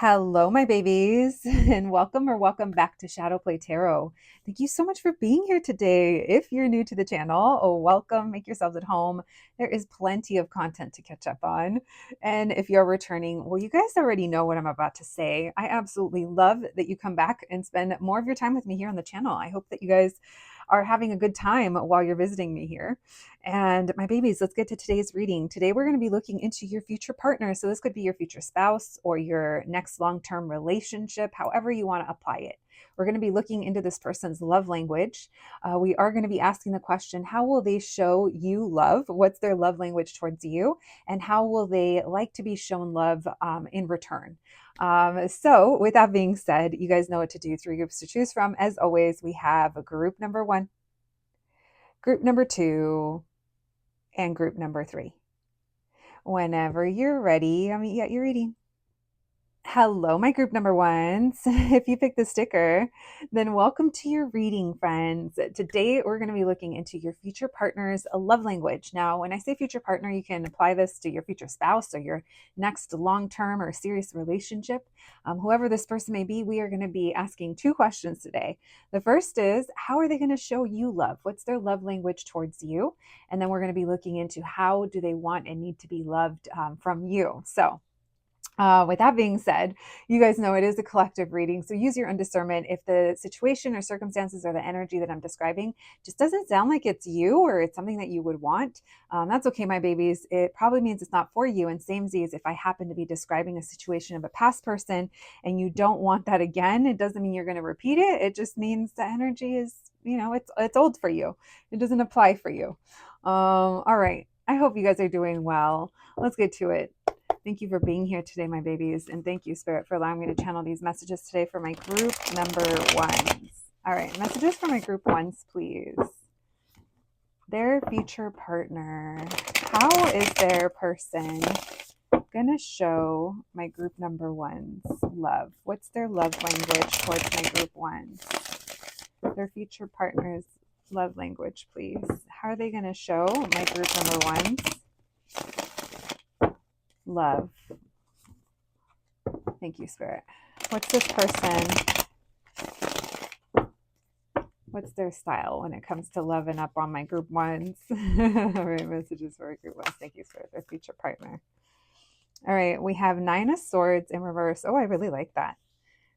Hello, my babies, and welcome back to Shadow Play Tarot. Thank you so much for being here today. If you're new to the channel, welcome. Make yourselves at home. There is plenty of content to catch up on. And if you're returning, well, you guys already know what I'm about to say. I absolutely love that you come back and spend more of your time with me here on the channel. I hope that you guys are having a good time while you're visiting me here. And my babies, let's get to today's reading. Today, we're going to be looking into your future partner. So this could be your future spouse or your next long-term relationship, however you want to apply it. We're going to be looking into this person's love language. We are going to be asking the question, how will they show you love? What's their love language towards you? And how will they like to be shown love in return? So with that being said, you guys know what to do. 3 groups to choose from. As always, we have a group number 1, group number 2, and group number 3. Whenever you're ready, yeah, you're reading. Hello, my group number 1s. If you picked the sticker, then welcome to your reading, friends. Today, we're going to be looking into your future partner's love language. Now, when I say future partner, you can apply this to your future spouse or your next long-term or serious relationship. Whoever this person may be, we are going to be asking 2 questions today. The first is, how are they going to show you love? What's their love language towards you? And then we're going to be looking into how do they want and need to be loved from you. So, with that being said, you guys know it is a collective reading, so use your own discernment. If the situation or circumstances or the energy that I'm describing just doesn't sound like it's you or it's something that you would want, that's okay, my babies. It probably means it's not for you. And same as if I happen to be describing a situation of a past person and you don't want that again, it doesn't mean you're going to repeat it. It just means the energy is, it's old for you. It doesn't apply for you. All right. I hope you guys are doing well. Let's get to it. Thank you for being here today, my babies. And thank you, Spirit, for allowing me to channel these messages today for my group number 1s. All right, messages for my group 1s, please. Their future partner. How is their person going to show my group number 1s love? What's their love language towards my group 1s? Their future partner's love language, please. How are they going to show my group number 1s love? Thank you, Spirit. What's this person? What's their style when it comes to loving up on my group 1s? All right, messages for group 1s. Thank you, Spirit. Their future partner. All right, we have 9 of Swords in reverse. Oh, I really like that.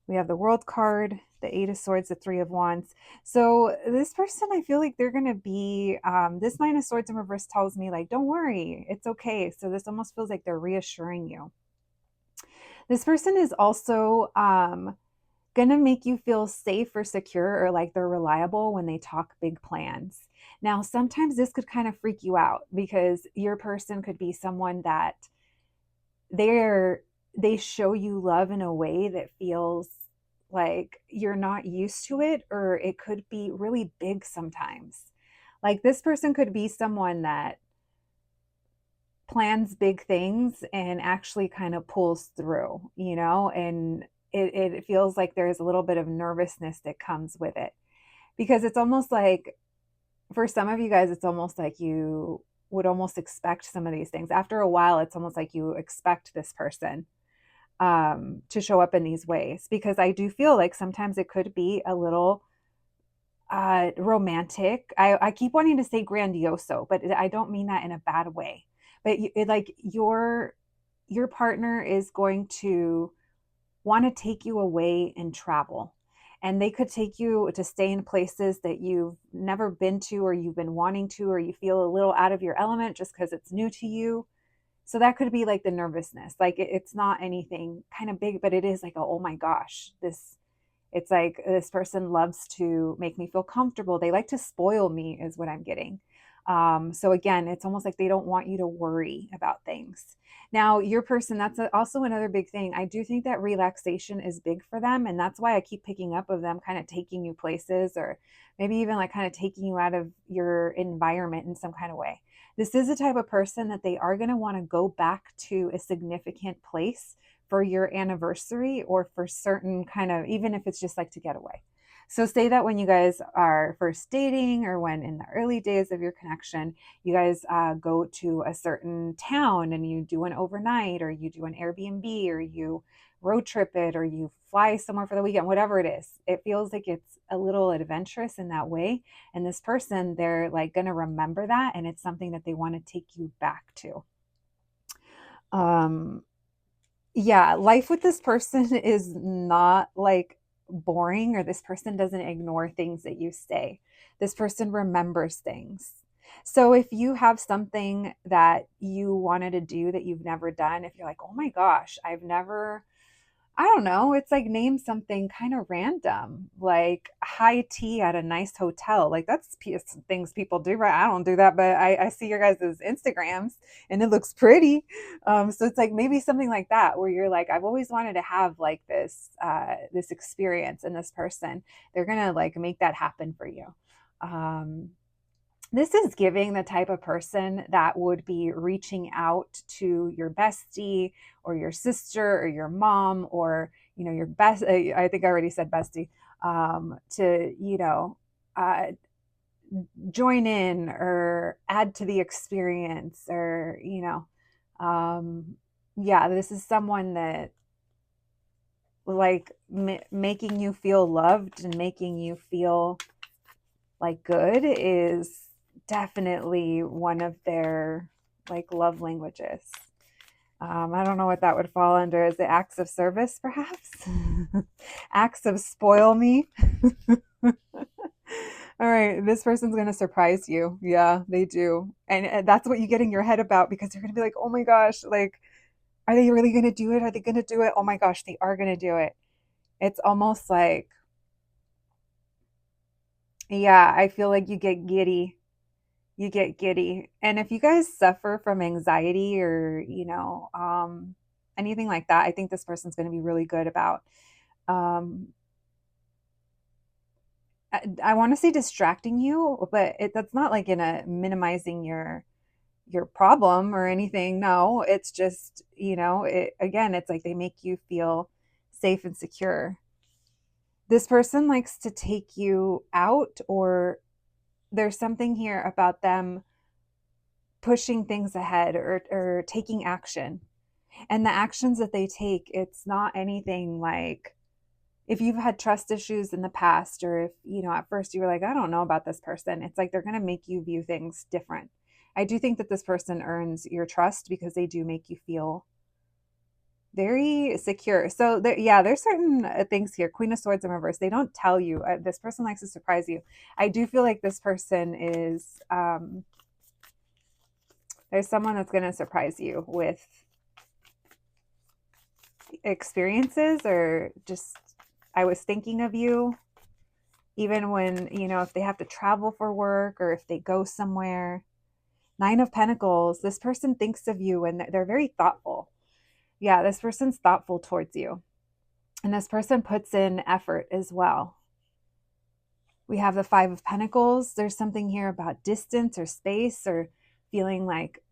We have the World card, the 8 of Swords, the 3 of Wands. So this person, I feel like they're going to be, this 9 of Swords in reverse tells me, like, don't worry, it's okay. So this almost feels like they're reassuring you. This person is also going to make you feel safe or secure or like they're reliable when they talk big plans. Now, sometimes this could kind of freak you out because your person could be someone that they show you love in a way that feels like you're not used to it, or it could be really big sometimes. Like this person could be someone that plans big things and actually kind of pulls through, and it feels like there's a little bit of nervousness that comes with it, because it's almost like, for some of you guys, it's almost like you would almost expect some of these things. After a while, it's almost like you expect this person to show up in these ways, because I do feel like sometimes it could be a little romantic. I keep wanting to say grandioso, but I don't mean that in a bad way. But like your partner is going to want to take you away and travel. And they could take you to stay in places that you've never been to, or you've been wanting to, or you feel a little out of your element just because it's new to you. So that could be like the nervousness. Like it's not anything kind of big, but it is like, oh my gosh, it's like this person loves to make me feel comfortable. They like to spoil me is what I'm getting. So again, it's almost like they don't want you to worry about things. Now, your person, that's also another big thing. I do think that relaxation is big for them. And that's why I keep picking up of them kind of taking you places, or maybe even like kind of taking you out of your environment in some kind of way. This is the type of person that they are going to want to go back to a significant place for your anniversary, or for certain kind of, even if it's just like to get away. So say that when you guys are first dating, or when in the early days of your connection, you guys go to a certain town and you do an overnight, or you do an Airbnb, or you road trip it or you fly somewhere for the weekend, whatever it is. It feels like it's a little adventurous in that way. And this person, they're like going to remember that. And it's something that they want to take you back to. Um, yeah, life with this person is not like boring, or this person doesn't ignore things that you say. This person remembers things. So if you have something that you wanted to do that you've never done, if you're like, oh my gosh, I've never, I don't know. It's like name something kind of random, like high tea at a nice hotel. Like that's things people do, right? I don't do that, but I see your guys' Instagrams and it looks pretty. So it's like maybe something like that where you're like, I've always wanted to have like this experience, and this person, they're gonna like make that happen for you. Um, this is giving the type of person that would be reaching out to your bestie or your sister or your mom or, your best. I think I already said bestie, to, uh, join in or add to the experience or, yeah, this is someone that like making you feel loved and making you feel like good is definitely one of their like love languages. I don't know what that would fall under. Is it acts of service, perhaps? Acts of spoil me. All right, this person's going to surprise you. Yeah, they do. And that's what you get in your head about, because you're going to be like, oh my gosh, like, are they really going to do it? Are they going to do it? Oh my gosh, they are going to do it. It's almost like, yeah, I feel like you get giddy. You get giddy. And if you guys suffer from anxiety or, anything like that, I think this person's going to be really good about. Um, I want to say distracting you, but that's not like in a minimizing your problem or anything. No, it's just, again, it's like they make you feel safe and secure. This person likes to take you out, or there's something here about them pushing things ahead or taking action. And the actions that they take, it's not anything like, if you've had trust issues in the past, or if, at first you were like, I don't know about this person, it's like they're going to make you view things different. I do think that this person earns your trust because they do make you feel very secure. So yeah, there's certain things here. Queen of Swords in reverse. They don't tell you. This person likes to surprise you. I do feel like this person is, there's someone that's going to surprise you with experiences, or just, I was thinking of you, even when, if they have to travel for work or if they go somewhere. Nine of Pentacles, this person thinks of you and they're very thoughtful. Yeah, this person's thoughtful towards you. And this person puts in effort as well. We have the Five of Pentacles. There's something here about distance or space or feeling like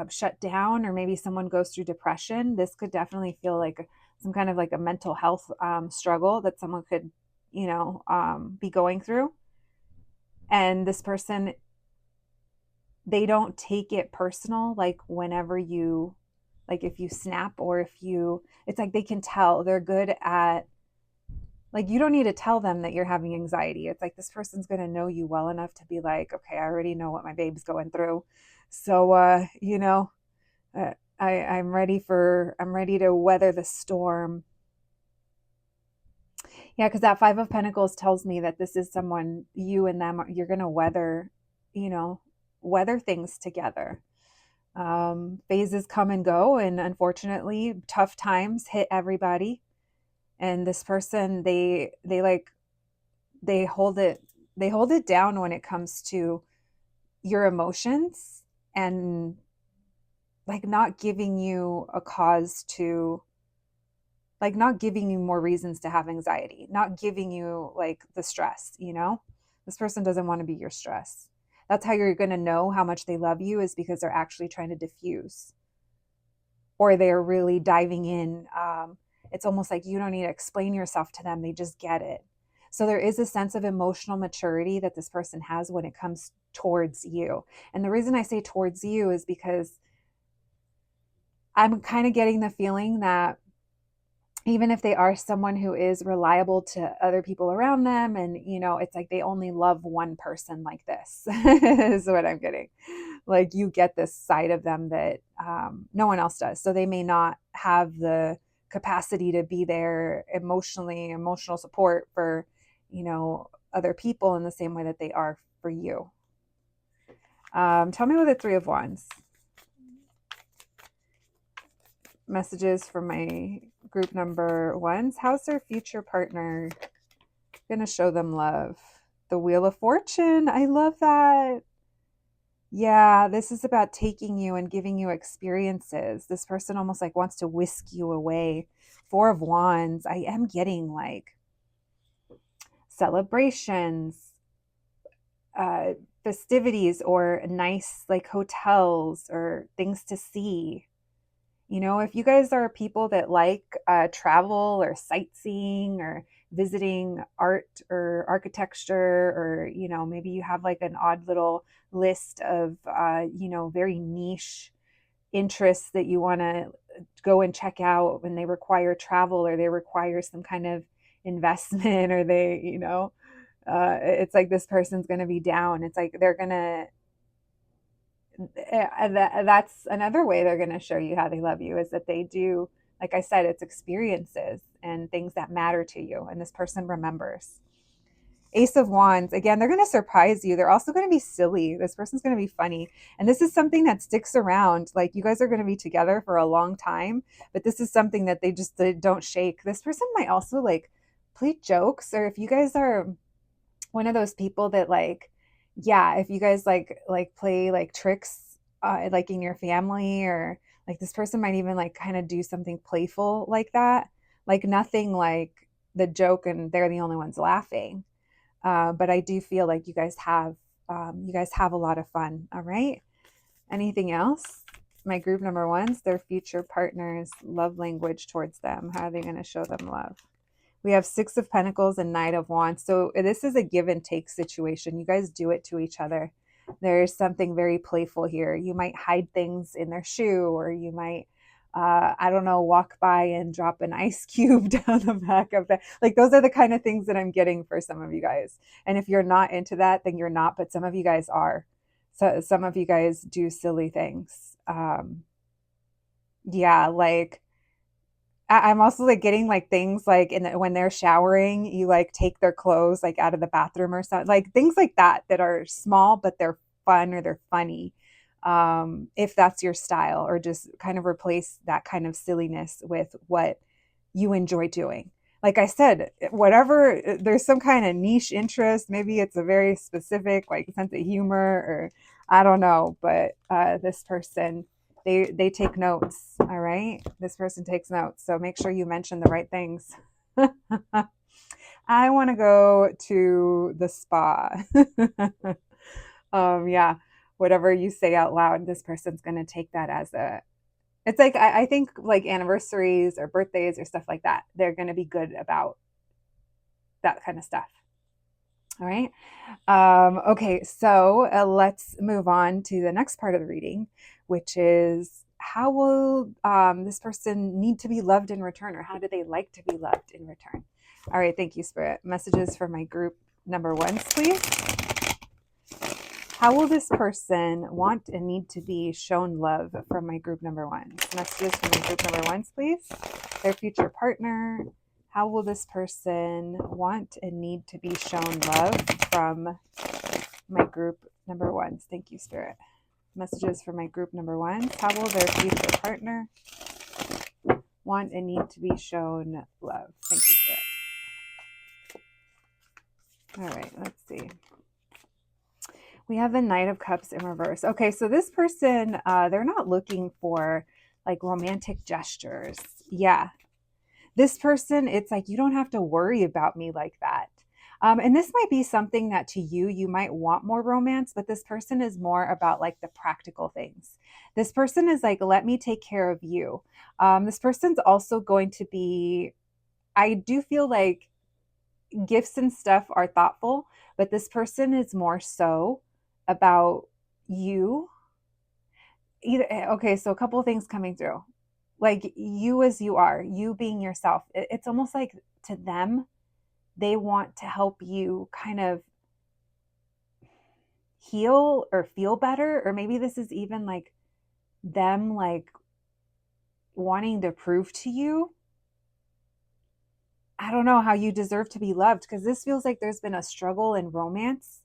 shut down, or maybe someone goes through depression. This could definitely feel like some kind of like a mental health struggle that someone could, be going through. And this person, they don't take it personal. Like whenever you, like if you snap or if you, it's like they can tell. They're good at, like, you don't need to tell them that you're having anxiety. It's like this person's going to know you well enough to be like, okay, I already know what my babe's going through. So, I'm ready to weather the storm. Yeah, because that Five of Pentacles tells me that this is someone, you and them, you're going to weather things together. Phases come and go, and unfortunately, tough times hit everybody. And this person, they hold it down when it comes to your emotions, and like not giving you a cause to, like not giving you more reasons to have anxiety, not giving you like the stress. This person doesn't want to be your stress. That's how you're going to know how much they love you, is because they're actually trying to diffuse, or they're really diving in. It's almost like you don't need to explain yourself to them. They just get it. So there is a sense of emotional maturity that this person has when it comes towards you. And the reason I say towards you is because I'm kind of getting the feeling that even if they are someone who is reliable to other people around them, and it's like they only love one person like this is what I'm getting. Like you get this side of them that no one else does, so they may not have the capacity to be there emotional support for other people in the same way that they are for you. Tell me what the Three of Wands messages for my group number ones. How's their future partner gonna show them love? The Wheel of Fortune. I love that. Yeah, this is about taking you and giving you experiences. This person almost like wants to whisk you away. Four of Wands. I am getting like celebrations, festivities, or nice like hotels or things to see. If you guys are people that like travel or sightseeing or visiting art or architecture, or, maybe you have like an odd little list of, very niche interests that you want to go and check out, when they require travel or they require some kind of investment, or they, it's like this person's going to be down. It's like they're going to that's another way they're going to show you how they love you, is that they do, like I said, it's experiences and things that matter to you, and this person remembers. Ace of Wands, again, they're going to surprise you. They're also going to be silly. This person's going to be funny, and this is something that sticks around. Like you guys are going to be together for a long time, but this is something that they don't shake. This person might also like play jokes, or if you guys are one of those people that like, yeah, if you guys like play like tricks like in your family, or like this person might even like kind of do something playful like that, like nothing like the joke and they're the only ones laughing, but I do feel like you guys have a lot of fun. All right, anything else? My group number ones, their future partners love language towards them. How are they going to show them love? We have Six of Pentacles and Knight of Wands. So this is a give and take situation. You guys do it to each other. There's something very playful here. You might hide things in their shoe, or you might, I don't know, walk by and drop an ice cube down the back of the, like those are the kind of things that I'm getting for some of you guys. And if you're not into that, then you're not, but some of you guys are. So some of you guys do silly things. Yeah, like I'm also like getting like things like when they're showering, you like take their clothes like out of the bathroom or something, like things like that that are small but they're fun or they're funny. If that's your style, or just kind of replace that kind of silliness with what you enjoy doing. Like I said, whatever, there's some kind of niche interest. Maybe it's a very specific like sense of humor, or I don't know, but this person, they take notes. All right, this person takes notes, so make sure you mention the right things. I want to go to the spa. Yeah, whatever you say out loud, this person's going to take that as a, it's like I think like anniversaries or birthdays or stuff like that, they're going to be good about that kind of stuff. All right. Okay, so let's move on to the next part of the reading, which is how will this person need to be loved in return, or how do they like to be loved in return? All right, thank you, Spirit. Messages for my group number ones, please. How will this person want and need to be shown love from my group number ones? Messages for my group number ones, please. Their future partner. How will this person want and need to be shown love from my group number ones? Thank you, Spirit. Messages for my group number ones. How will their future partner want and need to be shown love? Thank you, Spirit. All right, let's see. We have the Knight of Cups in reverse. Okay, so this person, they're not looking for like romantic gestures. Yeah. This person, it's like, you don't have to worry about me like that. And this might be something that to you, you might want more romance, but this person is more about like the practical things. This person is like, let me take care of you. This person's also going to be, I do feel like gifts and stuff are thoughtful, but this person is more so about you. Okay, so a couple of things coming through. like you as you are, you being yourself. It's almost like to them, they want to help you kind of heal or feel better. Or maybe this is even like them like wanting to prove to you, I don't know, how you deserve to be loved, because this feels like there's been a struggle in romance,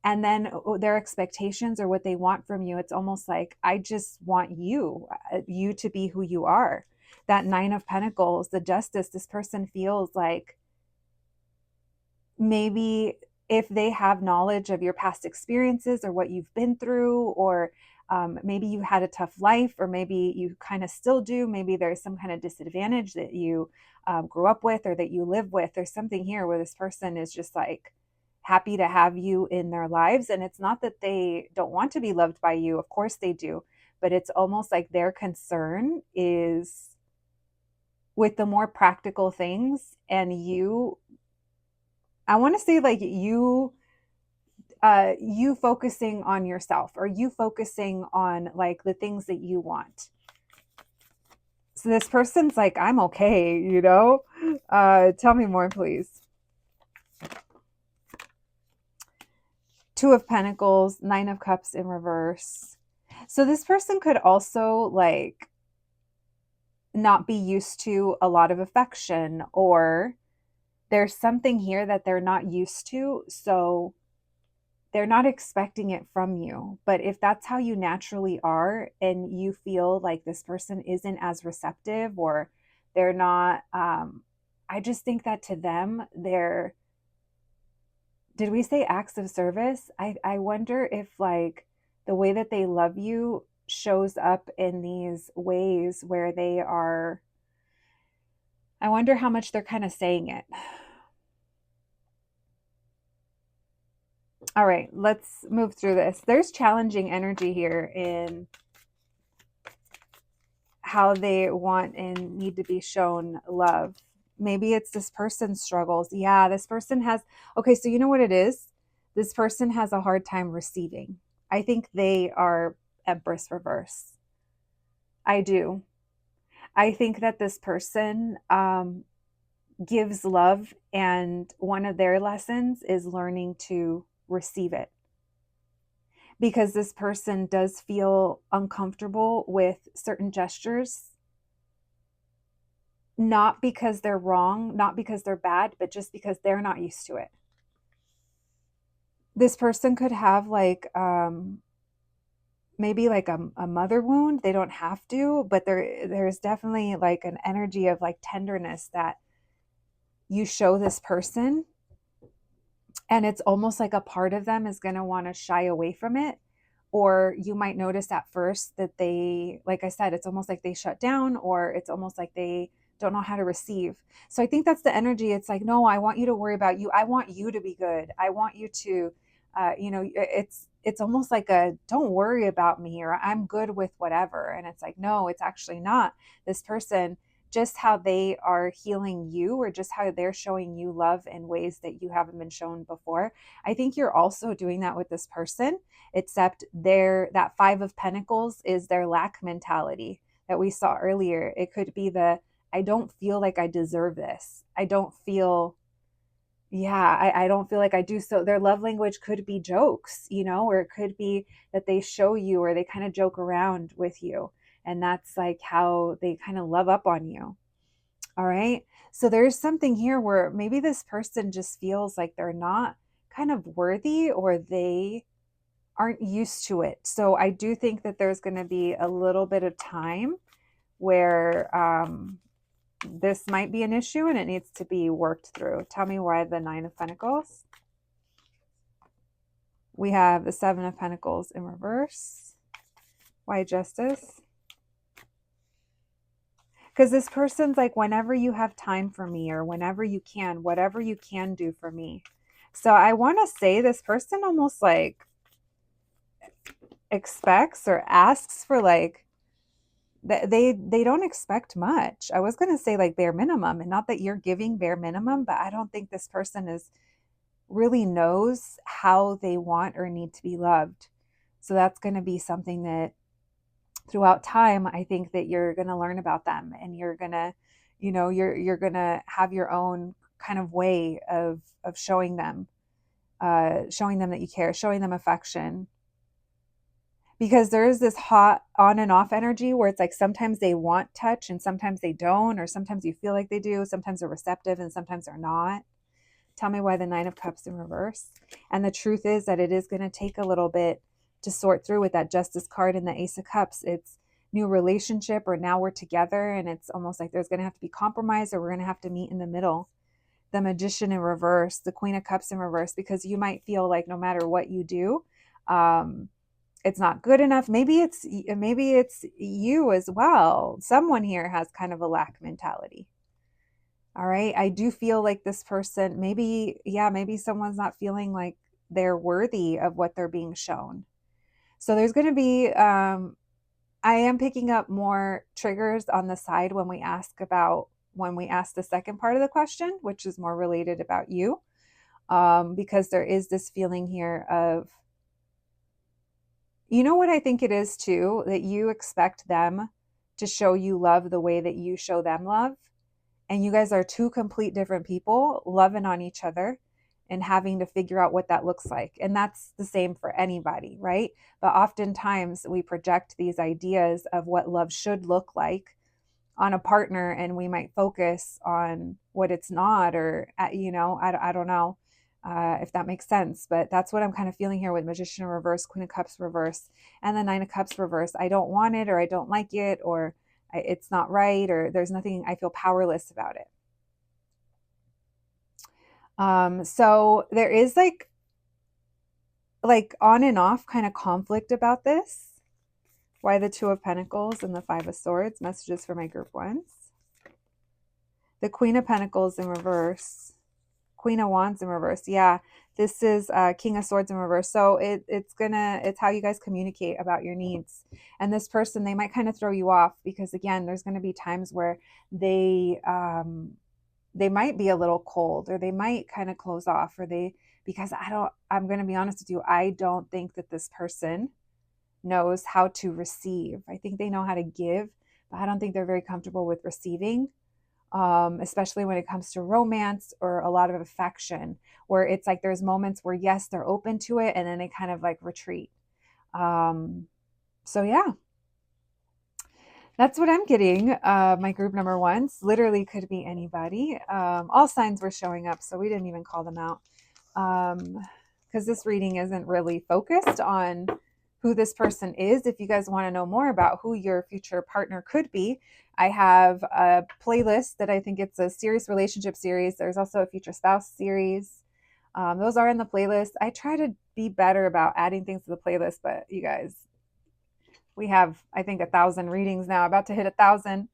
and then their expectations or what they want from you, it's almost like, I just want you to be who you are. That Nine of Pentacles, the Justice, this person feels like maybe if they have knowledge of your past experiences or what you've been through, or maybe you had a tough life, or maybe you kind of still do, maybe there's some kind of disadvantage that you grew up with or that you live with. There's something here where this person is just like happy to have you in their lives. And it's not that they don't want to be loved by you, of course they do, but it's almost like their concern is with the more practical things, and you, I want to say like you focusing on yourself, or you focusing on like the things that you want. So this person's like, I'm okay, you know? Tell me more, please. Two of Pentacles, Nine of Cups in reverse. So this person could also like not be used to a lot of affection, or there's something here that they're not used to. So they're not expecting it from you. But if that's how you naturally are, and you feel like this person isn't as receptive, or they're not, I just think that to them, they're, did we say acts of service? I wonder if like the way that they love you shows up in these ways where they are, I wonder how much they're kind of saying it. All right, let's move through this. There's challenging energy here in how they want and need to be shown love. Maybe it's this person's struggles. Yeah, this person has, okay, so you know what it is? This person has a hard time receiving. I think they are Empress reverse. I do. I think that this person gives love, and one of their lessons is learning to receive it, because this person does feel uncomfortable with certain gestures, not because they're wrong, not because they're bad, but just because they're not used to it. This person could have like maybe like a mother wound. They don't have to, but there's definitely like an energy of like tenderness that you show this person, and it's almost like a part of them is going to want to shy away from it. Or you might notice at first that they, like I said, it's almost like they shut down, or it's almost like they don't know how to receive. So I think that's the energy. It's like, no, I want you to worry about you. I want you to be good. I want you to, it's almost like a, don't worry about me, or I'm good with whatever. And it's like, no, it's actually not. This person, just how they are healing you, or just how they're showing you love in ways that you haven't been shown before. I think you're also doing that with this person, except that Five of Pentacles is their lack mentality that we saw earlier. It could be the, I don't feel like I deserve this. I don't feel, I don't feel like I do. So their love language could be jokes, or it could be that they show you, or they kind of joke around with you. And that's like how they kind of love up on you. All right. So there's something here where maybe this person just feels like they're not kind of worthy, or they aren't used to it. So I do think that there's going to be a little bit of time where this might be an issue and it needs to be worked through. Tell me why the Nine of Pentacles. We have the Seven of Pentacles in reverse. Why Justice? Because this person's like, whenever you have time for me, or whenever you can, whatever you can do for me. So I want to say this person almost like expects or asks for like, they don't expect much. I was going to say like bare minimum, and not that you're giving bare minimum, but I don't think this person is really knows how they want or need to be loved. So that's going to be something that throughout time, I think that you're going to learn about them, and you're going to, you're going to have your own kind of way of showing them that you care, showing them affection. Because there is this hot on and off energy where it's like sometimes they want touch and sometimes they don't, or sometimes you feel like they do, sometimes they're receptive and sometimes they're not. Tell me why the Nine of Cups in reverse. And the truth is that it is going to take a little bit to sort through with that Justice card and the Ace of Cups. It's new relationship, or now we're together, and it's almost like there's going to have to be compromise, or we're going to have to meet in the middle. The Magician in reverse, the Queen of Cups in reverse, because you might feel like no matter what you do, it's not good enough. Maybe it's you as well. Someone here has kind of a lack mentality. All right. I do feel like this person, maybe someone's not feeling like they're worthy of what they're being shown. So there's going to be, I am picking up more triggers on the side when we ask the second part of the question, which is more related about you. Because there is this feeling here of, you know what I think it is too, that you expect them to show you love the way that you show them love. And you guys are two complete different people loving on each other and having to figure out what that looks like. And that's the same for anybody, right? But oftentimes we project these ideas of what love should look like on a partner, and we might focus on what it's not, or, I don't know if that makes sense, but that's what I'm kind of feeling here with Magician in reverse, Queen of Cups reverse, and the Nine of Cups reverse. I don't want it, or I don't like it, or it's not right, or there's nothing, I feel powerless about it. So there is like on and off kind of conflict about this. Why the Two of Pentacles and the Five of Swords? Messages for my group ones. The Queen of Pentacles in reverse. Queen of Wands in reverse. Yeah, this is King of Swords in reverse. So it's how you guys communicate about your needs. And this person, they might kind of throw you off, because again, there's going to be times where they might be a little cold, or they might kind of close off, or because I'm going to be honest with you, I don't think that this person knows how to receive. I think they know how to give, but I don't think they're very comfortable with receiving. Especially when it comes to romance or a lot of affection, where it's like there's moments where, yes, they're open to it, and then they kind of like retreat. So yeah, that's what I'm getting. My group number ones literally could be anybody. All signs were showing up, so we didn't even call them out, because this reading isn't really focused on who this person is. If you guys want to know more about who your future partner could be, I have a playlist that I think it's a serious relationship series. There's also a future spouse series. Those are in the playlist. I try to be better about adding things to the playlist, but you guys, we have, I think, 1,000 readings now, about to hit 1,000.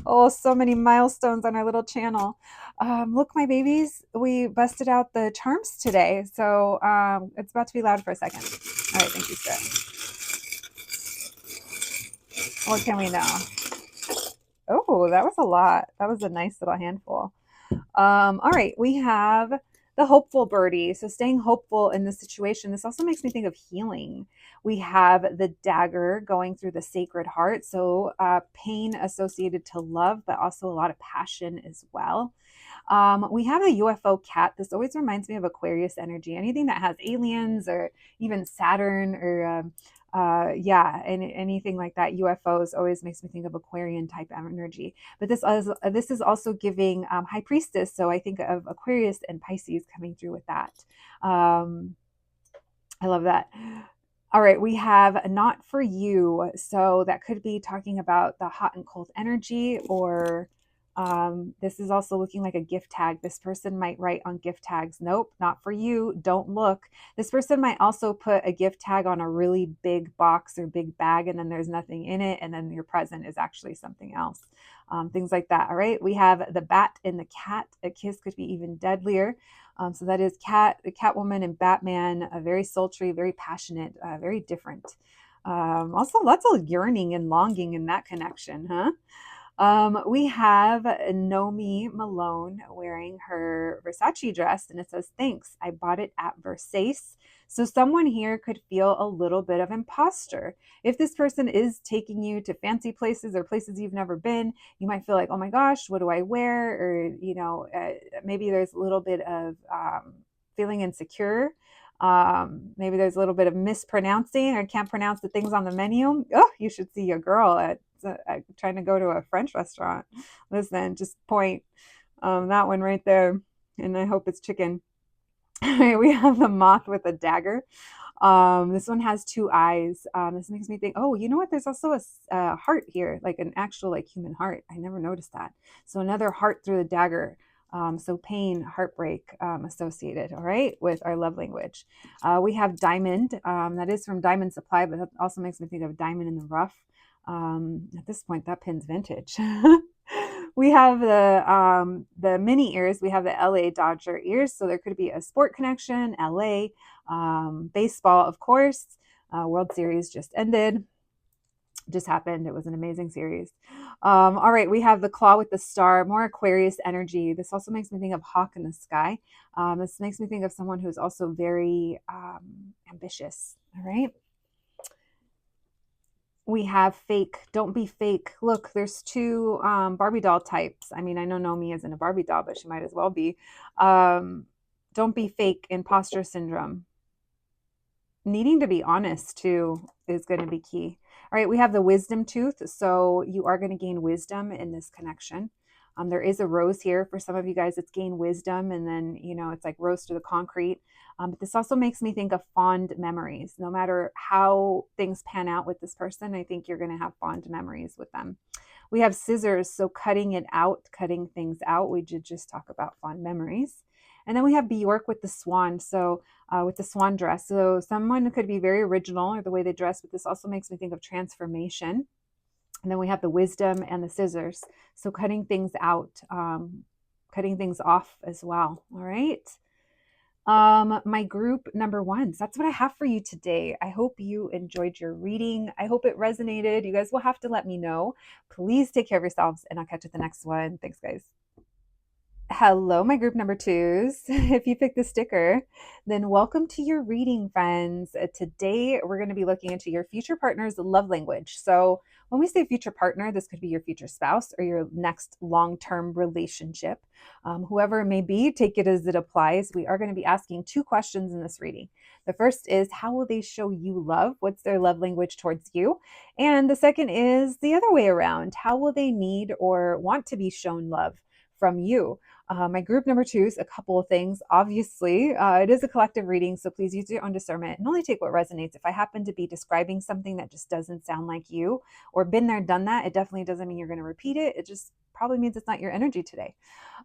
Oh, so many milestones on our little channel. Look, my babies, we busted out the charms today. So it's about to be loud for a second. All right, thank you, Spirit. What can we know? Oh, that was a lot. That was a nice little handful. All right, we have the hopeful birdie. So staying hopeful in this situation. This also makes me think of healing. We have the dagger going through the sacred heart. So pain associated to love, but also a lot of passion as well. We have a UFO cat. This always reminds me of Aquarius energy. Anything that has aliens, or even Saturn, or and anything like that. UFOs always makes me think of Aquarian type energy. But this is also giving High Priestess. So I think of Aquarius and Pisces coming through with that. I love that. All right, we have Not For You. So that could be talking about the hot and cold energy, or this is also looking like a gift tag. This person might write on gift tags, nope, not for you, don't look. This person might also put a gift tag on a really big box or big bag, and then there's nothing in it, and then your present is actually something else. Things like that. All right, we have the bat and the cat. A kiss could be even deadlier. So that is Catwoman and Batman, very sultry, very passionate, very different. Also lots of yearning and longing in that connection, huh? We have Nomi Malone wearing her Versace dress, and it says, "Thanks, I bought it at Versace." So someone here could feel a little bit of imposter. If this person is taking you to fancy places or places you've never been, you might feel like, "Oh my gosh, what do I wear?" Or, maybe there's a little bit of feeling insecure. Maybe there's a little bit of mispronouncing or can't pronounce the things on the menu. Oh, you should see a girl at trying to go to a French restaurant. Listen, just point that one right there, and I hope it's chicken. All right, we have the moth with a dagger. This one has two eyes. This makes me think, oh, you know what? There's also a heart here, like an actual like human heart. I never noticed that. So another heart through the dagger. So pain, heartbreak associated, all right, with our love language. We have diamond. That is from Diamond Supply, but that also makes me think of diamond in the rough. At this point, that pin's vintage. We have the mini ears. We have the LA Dodger ears. So there could be a sport connection, LA, baseball, of course. World Series just ended. Just happened. It was an amazing series. All right, we have the claw with the star, more Aquarius energy. This also makes me think of hawk in the sky. This makes me think of someone who's also very ambitious. All right. We have fake. Don't be fake. Look, there's two Barbie doll types. I mean, I know Nomi isn't a Barbie doll, but she might as well be. Don't be fake. Imposter syndrome. Needing to be honest too is going to be key. All right, we have the wisdom tooth. So you are going to gain wisdom in this connection. There is a rose here. For some of you guys, it's gain wisdom, and then, it's like rose to the concrete. But this also makes me think of fond memories. No matter how things pan out with this person, I think you're going to have fond memories with them. We have scissors, so cutting it out, cutting things out. We did just talk about fond memories. And then we have Bjork with the swan. So with the swan dress. So someone could be very original or the way they dress, but this also makes me think of transformation. And then we have the wisdom and the scissors. So cutting things out, cutting things off as well. All right. My group number one. So that's what I have for you today. I hope you enjoyed your reading. I hope it resonated. You guys will have to let me know. Please take care of yourselves, and I'll catch you at the next one. Thanks, guys. Hello, my group number twos. If you picked the sticker, then welcome to your reading, friends. Today, we're going to be looking into your future partner's love language. So, when we say future partner, this could be your future spouse or your next long-term relationship. Whoever it may be, take it as it applies. We are going to be asking two questions in this reading. The first is, how will they show you love? What's their love language towards you? And the second is the other way around. How will they need or want to be shown love from you? My group number two is a couple of things. Obviously, it is a collective reading, so please use your own discernment and only take what resonates. If I happen to be describing something that just doesn't sound like you or been there, done that, it definitely doesn't mean you're going to repeat it. It just probably means it's not your energy today.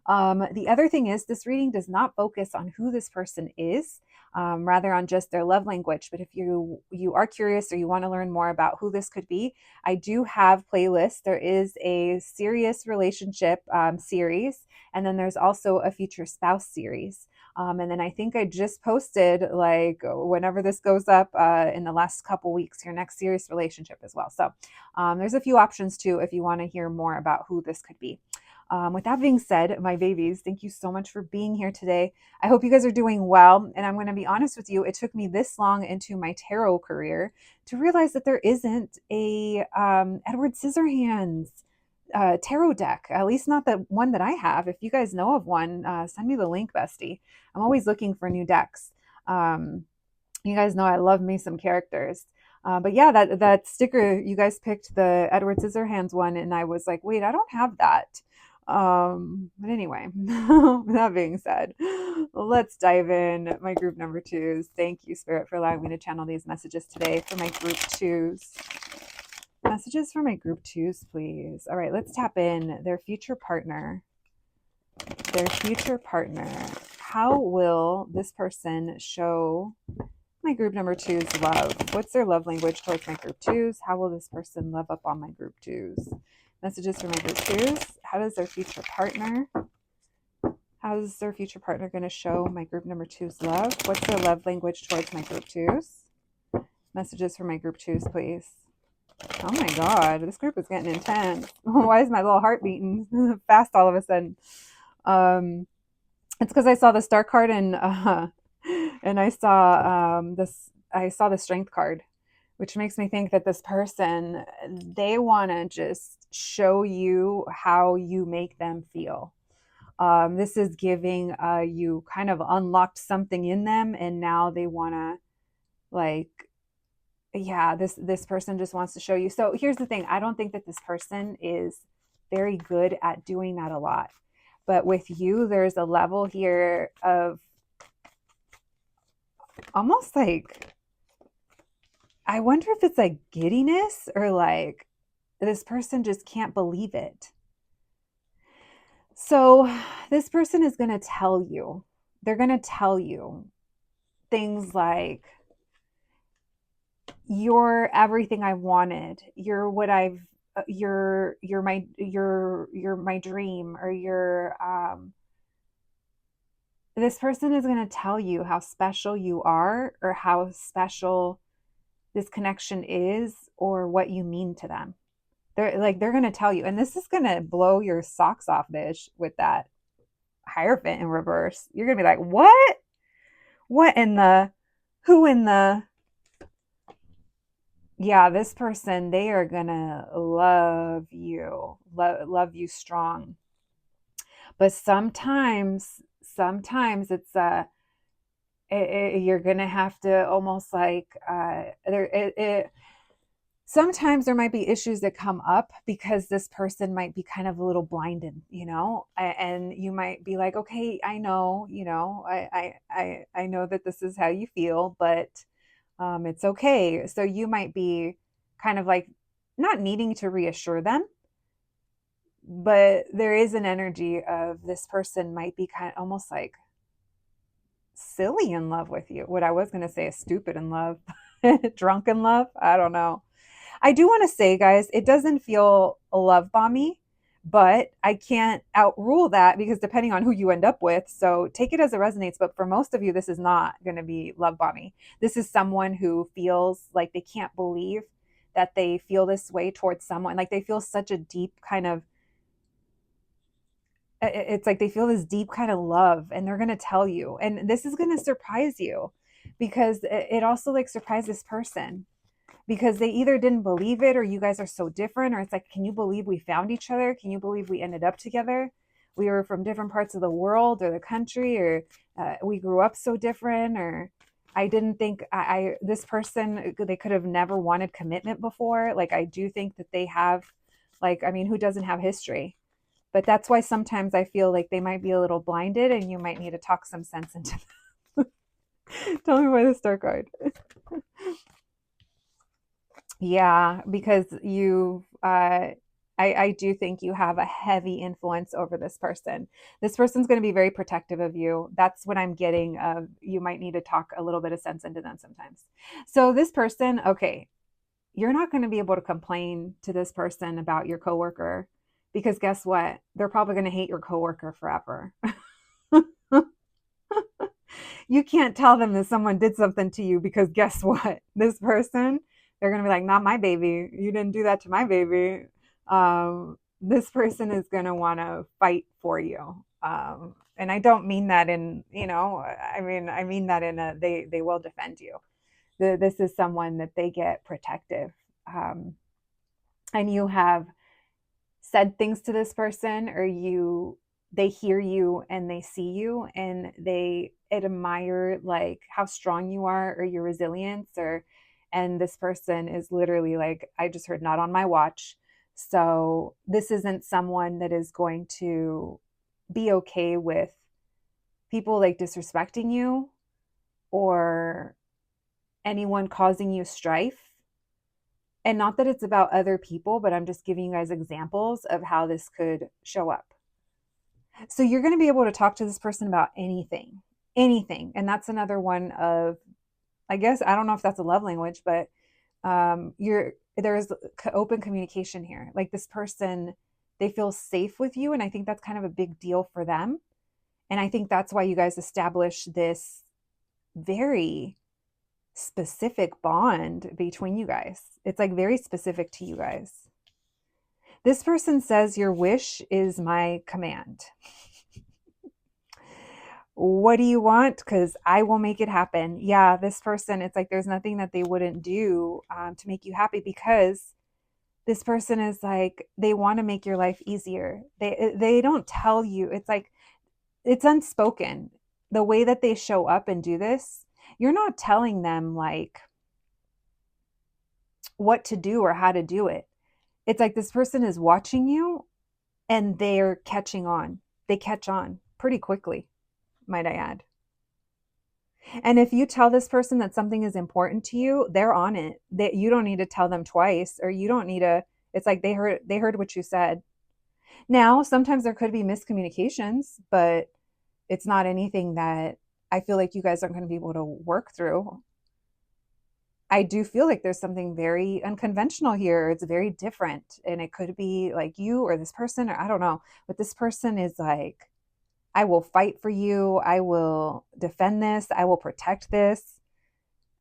The other thing is this reading does not focus on who this person is, rather on just their love language. But if you are curious or you want to learn more about who this could be, I do have playlists. There is a serious relationship series, and then there's also a future spouse series. And then I think I just posted, like, whenever this goes up in the last couple weeks, your next serious relationship as well. So there's a few options too if you want to hear more about who this could be. With that being said, my babies, thank you so much for being here today. I hope you guys are doing well. And I'm going to be honest with you, it took me this long into my tarot career to realize that there isn't a Edward Scissorhands tarot deck, at least not the one that I have. If you guys know of one, send me the link, bestie. I'm always looking for new decks. You guys know I love me some characters. But yeah, that sticker, you guys picked the Edward Scissorhands one, and I was like, wait, I don't have that. But anyway, that being said, let's dive in. My group number twos. Thank you, Spirit, for allowing me to channel these messages today for my group twos. Messages for my group twos, please. All right, let's tap in their future partner. Their future partner. How will this person show my group number twos love? What's their love language towards my group twos? How will this person love up on my group twos? Messages for my group twos. How does their future partner going to show my group number twos love? What's their love language towards my group twos? Messages for my group twos, please. Oh my God, this group is getting intense. Why is my little heart beating fast all of a sudden? Um, it's because I saw the star card and I saw the strength card, which makes me think that this person, they want to just show you how you make them feel. This is giving you kind of unlocked something in them, and now they want to like, yeah, this person just wants to show you. So here's the thing: I don't think that this person is very good at doing that a lot. But with you, there's a level here of almost like, I wonder if it's like giddiness or like this person just can't believe it. So this person is going to tell you, they're going to tell you things like, you're everything I wanted. You're what I've, you're my dream, or this person is going to tell you how special you are, or how special this connection is, or what you mean to them. They're going to tell you, and this is going to blow your socks off, bitch, with that Hierophant in reverse. You're going to be like, what in the, who in the, yeah, this person, they are going to love you strong. But sometimes it's you're gonna have to almost like sometimes there might be issues that come up because this person might be kind of a little blinded, and you might be like, okay, I know, I know that this is how you feel, but it's okay. So you might be kind of like not needing to reassure them, but there is an energy of this person might be kind of almost like silly in love with you. What I was going to say is stupid in love, drunk in love. I don't know. I do want to say, guys, it doesn't feel love bomby, but I can't outrule that because depending on who you end up with. So take it as it resonates. But for most of you, this is not going to be love bomby. This is someone who feels like they can't believe that they feel this way towards someone. Like they feel such a deep kind of, it's like they feel this deep kind of love, and they're going to tell you, and this is going to surprise you because it also like surprised this person because they either didn't believe it, or you guys are so different, or it's like, can you believe we found each other? Can you believe we ended up together? We were from different parts of the world or the country, or we grew up so different, or I didn't think this person, they could have never wanted commitment before. Like I do think that they have, like, I mean, who doesn't have history? But that's why sometimes I feel like they might be a little blinded, and you might need to talk some sense into them. Tell me why the star card. Yeah, because I do think you have a heavy influence over this person. This person's going to be very protective of you. That's what I'm getting. You might need to talk a little bit of sense into them sometimes. So this person, okay, you're not going to be able to complain to this person about your coworker because guess what? They're probably going to hate your coworker forever. You can't tell them that someone did something to you because guess what? This person, they're going to be like, not my baby. You didn't do that to my baby. This person is going to want to fight for you. And I don't mean that in, I mean that in they will defend you. This is someone that they get protective. And you have said things to this person, or they hear you and they see you and they admire like how strong you are or your resilience, or and this person is literally like, I just heard not on my watch. So this isn't someone that is going to be okay with people like disrespecting you or anyone causing you strife. And not that it's about other people, but I'm just giving you guys examples of how this could show up. So you're going to be able to talk to this person about anything, anything. And that's another one of, I guess, I don't know if that's a love language, but there's open communication here. Like this person, they feel safe with you. And I think that's kind of a big deal for them. And I think that's why you guys establish this very specific bond between you guys. It's like very specific to you guys. This person says, your wish is my command. What do you want? Because I will make it happen. Yeah, this person, it's like there's nothing that they wouldn't do to make you happy, because this person is like, they want to make your life easier. They don't tell you. It's like, it's unspoken. The way that they show up and do this, you're not telling them like what to do or how to do it. It's like this person is watching you and they're catching on. They catch on pretty quickly, might I add. And if you tell this person that something is important to you, they're on it. That you don't need to tell them twice, or you don't need to, it's like they heard what you said. Now, sometimes there could be miscommunications, but it's not anything that I feel like you guys aren't going to be able to work through. I do feel like there's something very unconventional here. It's very different. And it could be like you or this person, or I don't know. But this person is like, I will fight for you. I will defend this. I will protect this.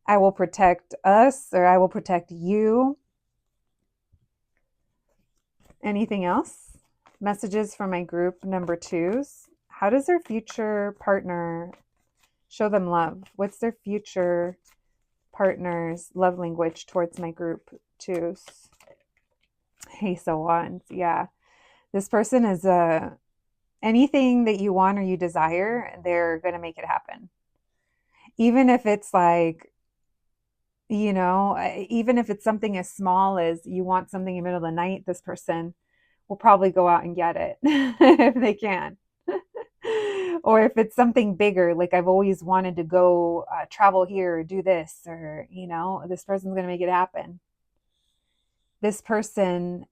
I will protect us, or I will protect you. Anything else? Messages for my group number 2s. How does their future partner show them love? What's their future partner's love language towards my group 2s? Ace of Wands. Yeah. This person is anything that you want or you desire, they're going to make it happen. Even if it's like, even if it's something as small as you want something in the middle of the night, this person will probably go out and get it if they can. Or if it's something bigger, like I've always wanted to go travel here or do this, or, this person's going to make it happen. This person,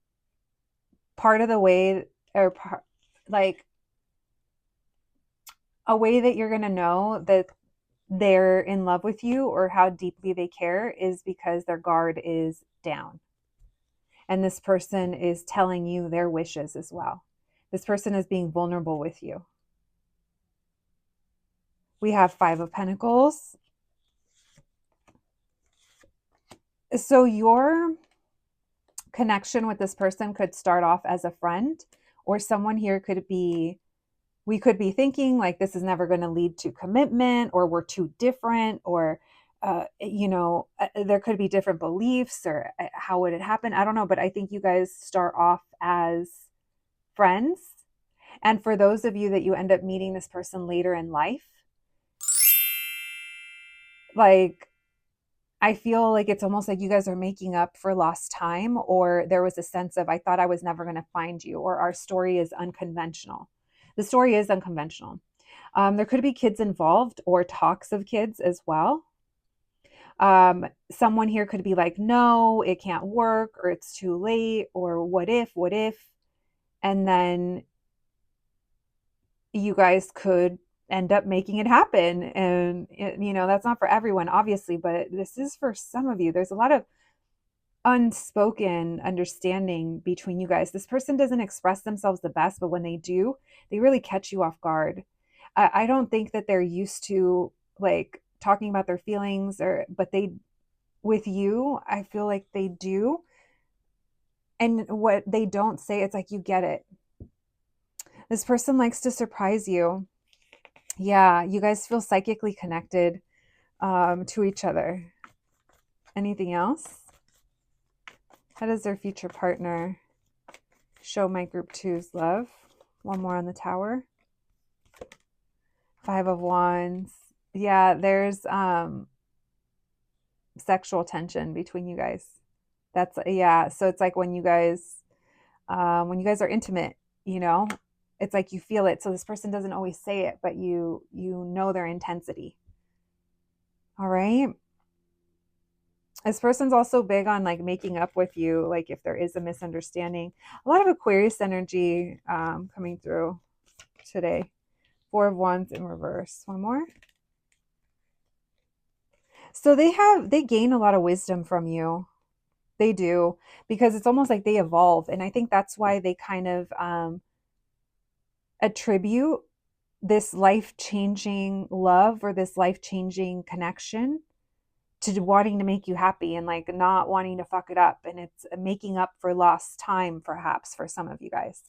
part of the way, or like a way that you're going to know that they're in love with you or how deeply they care is because their guard is down. And this person is telling you their wishes as well. This person is being vulnerable with you. We have 5 of Pentacles. So your connection with this person could start off as a friend, or someone here could be, we could be thinking like this is never going to lead to commitment, or we're too different, or there could be different beliefs, or how would it happen? I don't know, but I think you guys start off as friends. And for those of you that you end up meeting this person later in life, like, I feel like it's almost like you guys are making up for lost time, or there was a sense of, I thought I was never going to find you, or our story is unconventional. The story is unconventional. There could be kids involved, or talks of kids as well. Someone here could be like, no, it can't work, or it's too late, or what if, and then you guys could end up making it happen. And that's not for everyone, obviously, but this is for some of you. There's a lot of unspoken understanding between you guys. This person doesn't express themselves the best, but when they do, they really catch you off guard. I don't think that they're used to like talking about their feelings, but they, with you, I feel like they do. And what they don't say, it's like you get it. This person likes to surprise you. Yeah, you guys feel psychically connected to each other. Anything else? How does their future partner show my group 2's love? One more on the Tower. 5 of Wands. Yeah, there's sexual tension between you guys. So it's like when you guys are intimate, it's like you feel it. So this person doesn't always say it, but you know their intensity. All right. This person's also big on like making up with you, like if there is a misunderstanding. A lot of Aquarius energy coming through today. 4 of Wands in reverse. One more. So they gain a lot of wisdom from you. They do, because it's almost like they evolve. And I think that's why they kind of attribute this life-changing love or this life-changing connection to wanting to make you happy and like not wanting to fuck it up. And it's making up for lost time, perhaps, for some of you guys.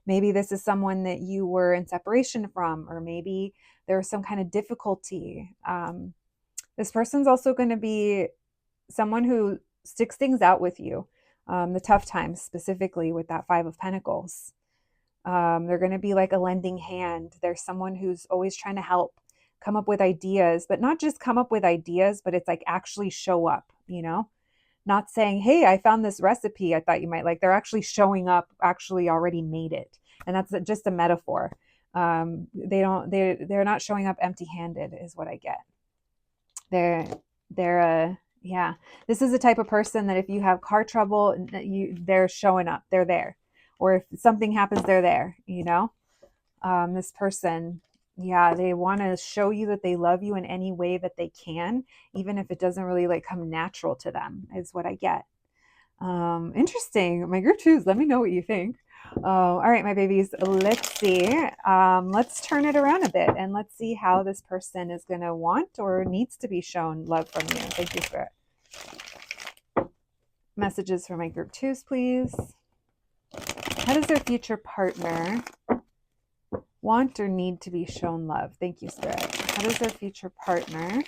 Maybe this is someone that you were in separation from, or maybe there was some kind of difficulty. This person's also going to be someone who sticks things out with you, the tough times, specifically with that Five of Pentacles. They're going to be like a lending hand. There's someone who's always trying to help come up with ideas, but not just come up with ideas, but it's like actually show up, you know, not saying, hey, I found this recipe I thought you might like. They're actually showing up, actually already made it. And that's just a metaphor. They're not showing up empty handed is what I get. Yeah, this is the type of person that if you have car trouble, they're showing up, they're there. Or if something happens, they're there, you know? This person, yeah, they want to show you that they love you in any way that they can, even if it doesn't really like come natural to them, is what I get. Interesting. My group twos, let me know what you think. All right, my babies, let's see. Let's turn it around a bit and let's see how this person is going to want or needs to be shown love from you. Thank you, Spirit. Messages for my group twos, please. How does their future partner want or need to be shown love? Thank you, Spirit. How does their future partner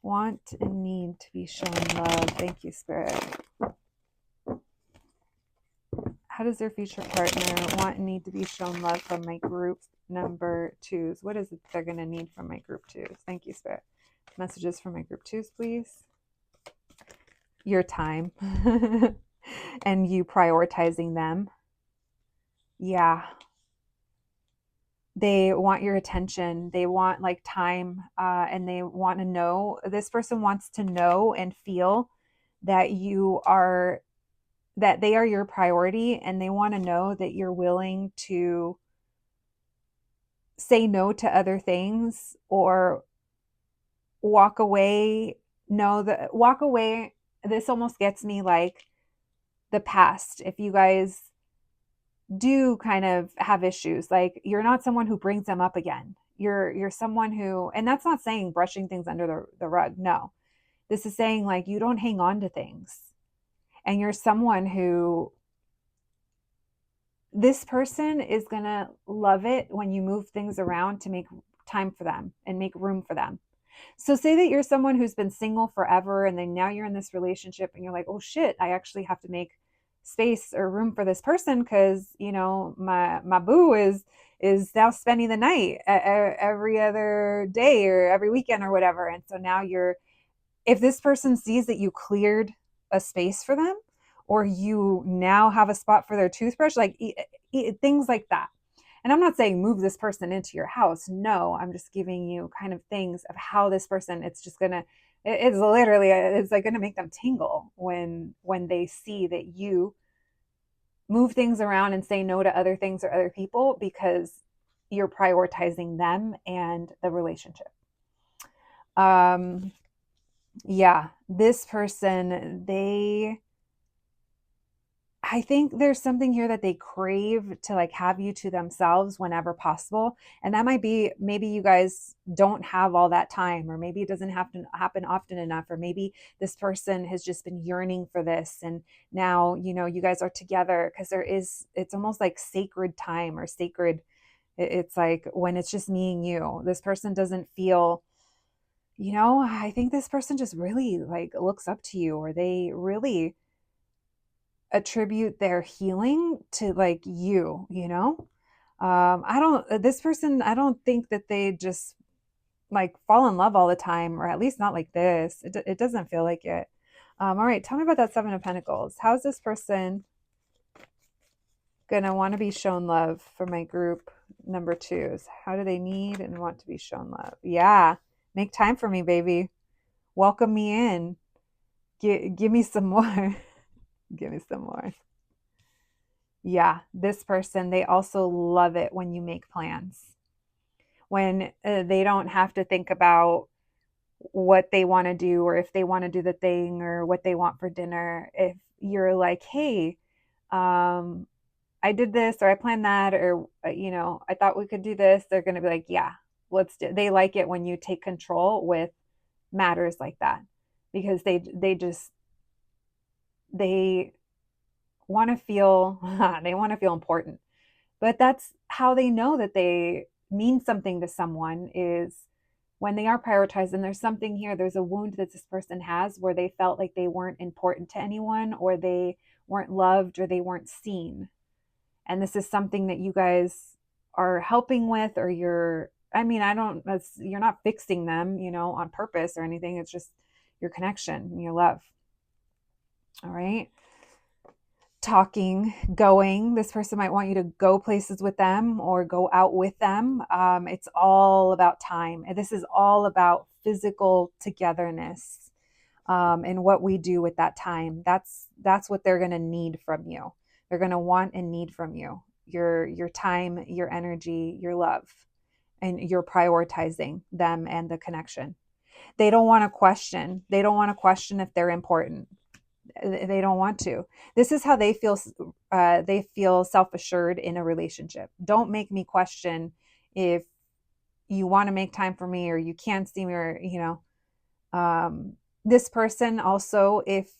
want and need to be shown love? Thank you, Spirit. How does their future partner want and need to be shown love from my group number twos? What is it they're going to need from my group twos? Thank you, Spirit. Messages for my group twos, please. Your time and you prioritizing them. Yeah. They want your attention. They want like time, and they want to know, this person wants to know and feel that that they are your priority, and they want to know that you're willing to say no to other things or walk away. Walk away. This almost gets me like the past. If you guys do kind of have issues, like you're not someone who brings them up again. You're someone who, and that's not saying brushing things under the rug. No, this is saying like you don't hang on to things, and you're someone who, this person is going to love it when you move things around to make time for them and make room for them. So say that you're someone who's been single forever, and then now you're in this relationship and you're like, oh shit, I actually have to make space or room for this person because, you know, my boo is now spending the night every other day or every weekend or whatever. And so now if this person sees that you cleared a space for them, or you now have a spot for their toothbrush, like things like that. And I'm not saying move this person into your house. No, I'm just giving you kind of things of how this person, it's like going to make them tingle when they see that you move things around and say no to other things or other people because you're prioritizing them and the relationship. Yeah, this person, I think there's something here that they crave to like have you to themselves whenever possible. And that might be, maybe you guys don't have all that time, or maybe it doesn't have to happen often enough, or maybe this person has just been yearning for this. And now, you know, you guys are together because it's almost like sacred time or sacred. It's like when it's just me and you, this person doesn't feel, you know, I think this person just really like looks up to you, or they really attribute their healing to like you know. This person, I don't think that they just like fall in love all the time, or at least not like this. It doesn't feel like it. All right, tell me about that Seven of Pentacles. How's this person gonna want to be shown love for my group number twos? How do they need and want to be shown love? Yeah, make time for me, baby. Welcome me in. Give me some more. Give me some more. Yeah, this person, they also love it when you make plans. When they don't have to think about what they want to do, or if they want to do the thing, or what they want for dinner. If you're like, hey, I did this, or I planned that, or, you know, I thought we could do this, they're going to be like, yeah, let's do it. They like it when you take control with matters like that, because they want to feel they want to feel important. But that's how they know that they mean something to someone, is when they are prioritized. And there's something here, there's a wound that this person has where they felt like they weren't important to anyone, or they weren't loved, or they weren't seen. And this is something that you guys are helping with, or you're, I mean, I don't, that's, you're not fixing them, you know, on purpose or anything. It's just your connection, your love. All right. Talking, going, this person might want you to go places with them or go out with them. It's all about time. And this is all about physical togetherness, and what we do with that time. That's what they're going to need from you. They're going to want and need from you your time, your energy, your love, and you're prioritizing them and the connection. They don't want to question. They don't want to question if they're important. They don't want to. This is how they feel. They feel self-assured in a relationship. Don't make me question if you want to make time for me, or you can't see me, or, you know, this person also, if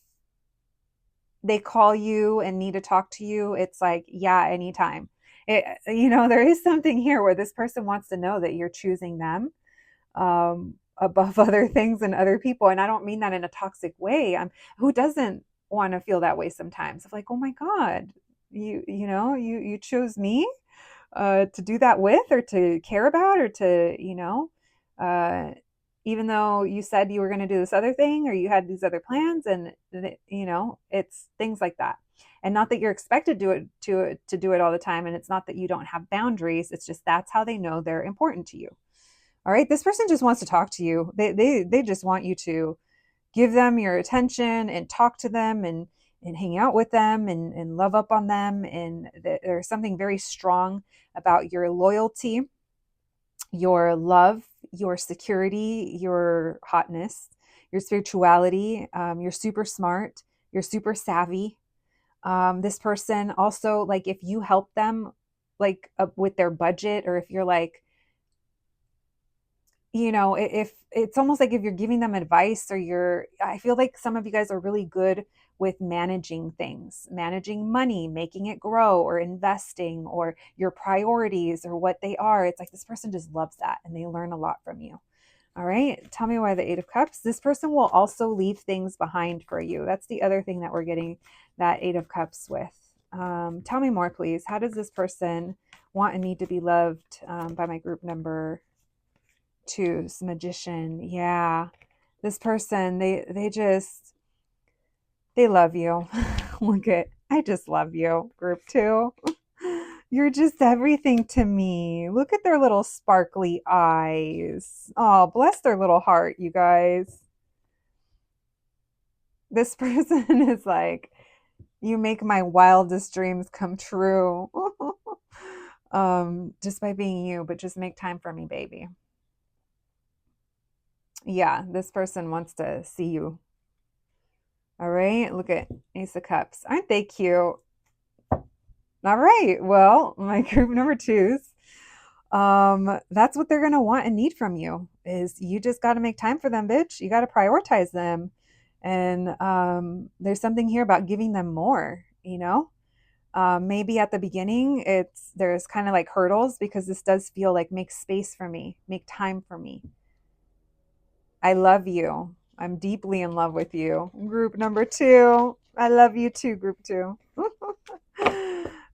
they call you and need to talk to you, it's like, yeah, anytime. You know, there is something here where this person wants to know that you're choosing them, above other things and other people. And I don't mean that in a toxic way. Who doesn't want to feel that way sometimes? Of like, oh my God, you chose me, to do that with, or to care about, or to, uh, even though you said you were going to do this other thing, or you had these other plans, and it's things like that. And not that you're expected to do it all the time, and it's not that you don't have boundaries. It's just that's how they know they're important to you. All right, this person just wants to talk to you. They just want you to give them your attention and talk to them, and hang out with them, and love up on them. And there's something very strong about your loyalty, your love, your security, your hotness, your spirituality. You're super smart. You're super savvy. This person also, like, if you help them, like, with their budget, or if you're like, if it's almost like if you're giving them advice, or I feel like some of you guys are really good with managing things, managing money, making it grow, or investing, or your priorities, or what they are. It's like this person just loves that, and they learn a lot from you. All right. Tell me why the Eight of Cups. This person will also leave things behind for you. That's the other thing that we're getting that Eight of Cups with. Tell me more, please. How does this person want and need to be loved, by my group number 2? Magician. Yeah. This person, they love you. Look at, I just love you, group 2. You're just everything to me. Look at their little sparkly eyes. Oh, bless their little heart, you guys. This person is like, you make my wildest dreams come true. Just by being you, but just make time for me, baby. Yeah, this person wants to see you. All right, look at Ace of Cups. Aren't they cute? All right, well, my group number 2s, that's what they're gonna want and need from you, is you just got to make time for them, bitch. You got to prioritize them. And there's something here about giving them more, maybe at the beginning there's kind of like hurdles, because this does feel like, make space for me, make time for me. I love you. I'm deeply in love with you. Group number 2. I love you too, group 2.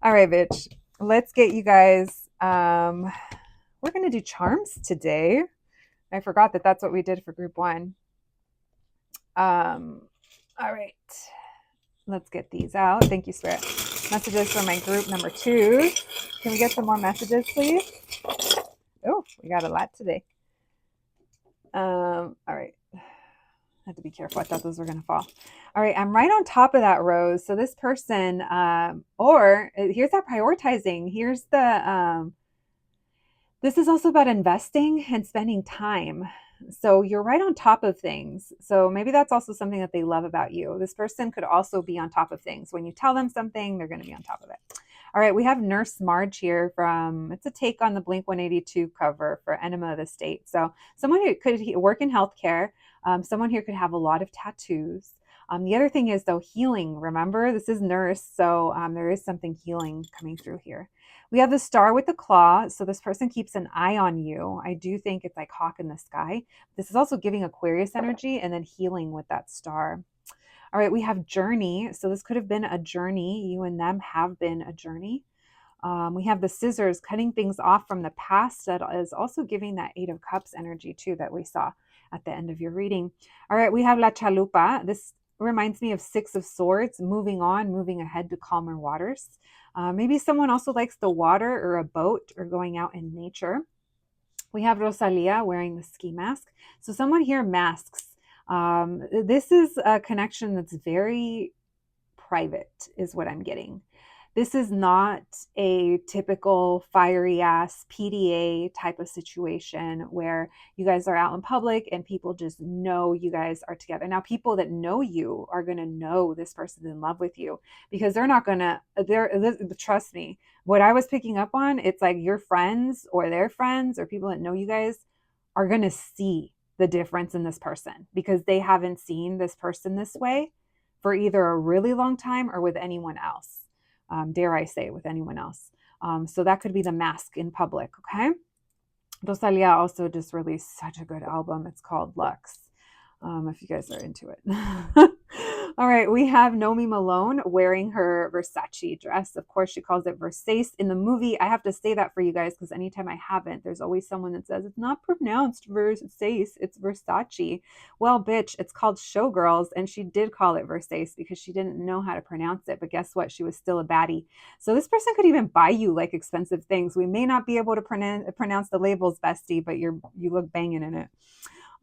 All right, bitch. Let's get you guys. We're going to do charms today. I forgot that that's what we did for group 1. All right. Let's get these out. Thank you, Spirit. Messages for my group number 2. Can we get some more messages, please? Oh, we got a lot today. All right. I have to be careful. I thought those were going to fall. All right. I'm right on top of that rose. So this person, or here's that prioritizing. Here's the, this is also about investing and spending time. So you're right on top of things. So maybe that's also something that they love about you. This person could also be on top of things. When you tell them something, they're going to be on top of it. All right, we have Nurse Marge here it's a take on the Blink 182 cover for Enema of the State. So someone who could work in healthcare, Someone here could have a lot of tattoos. The other thing is, though, healing. Remember, this is nurse, so there is something healing coming through here. We have the star with the claw, so this person keeps an eye on you. I do think it's like hawk in the sky. This is also giving Aquarius energy and then healing with that star. All right, we have journey. So this could have been a journey. You and them have been a journey. We have the scissors cutting things off from the past. That is also giving that Eight of Cups energy too that we saw at the end of your reading. All right, we have La Chalupa. This reminds me of Six of Swords, moving on, moving ahead to calmer waters. Maybe someone also likes the water or a boat or going out in nature. We have Rosalia wearing the ski mask. So someone here masks. This is a connection that's very private, is what I'm getting. This is not a typical fiery ass PDA type of situation where you guys are out in public and people just know you guys are together. Now, people that know you are going to know this person's in love with you because they're not going to, trust me, what I was picking up on, it's like your friends or their friends or people that know you guys are going to see the difference in this person because they haven't seen this person this way for either a really long time or with anyone else. Dare I say, with anyone else. So that could be the mask in public, okay? Rosalia also just released such a good album. It's called Lux, if you guys are into it. All right, we have Nomi Malone wearing her Versace dress. Of course, she calls it Versace. In the movie, I have to say that for you guys because anytime I haven't, there's always someone that says, it's not pronounced Versace, it's Versace. Well, bitch, it's called Showgirls, and she did call it Versace because she didn't know how to pronounce it. But guess what? She was still a baddie. So this person could even buy you like expensive things. We may not be able to pronounce the labels, bestie, but you look banging in it.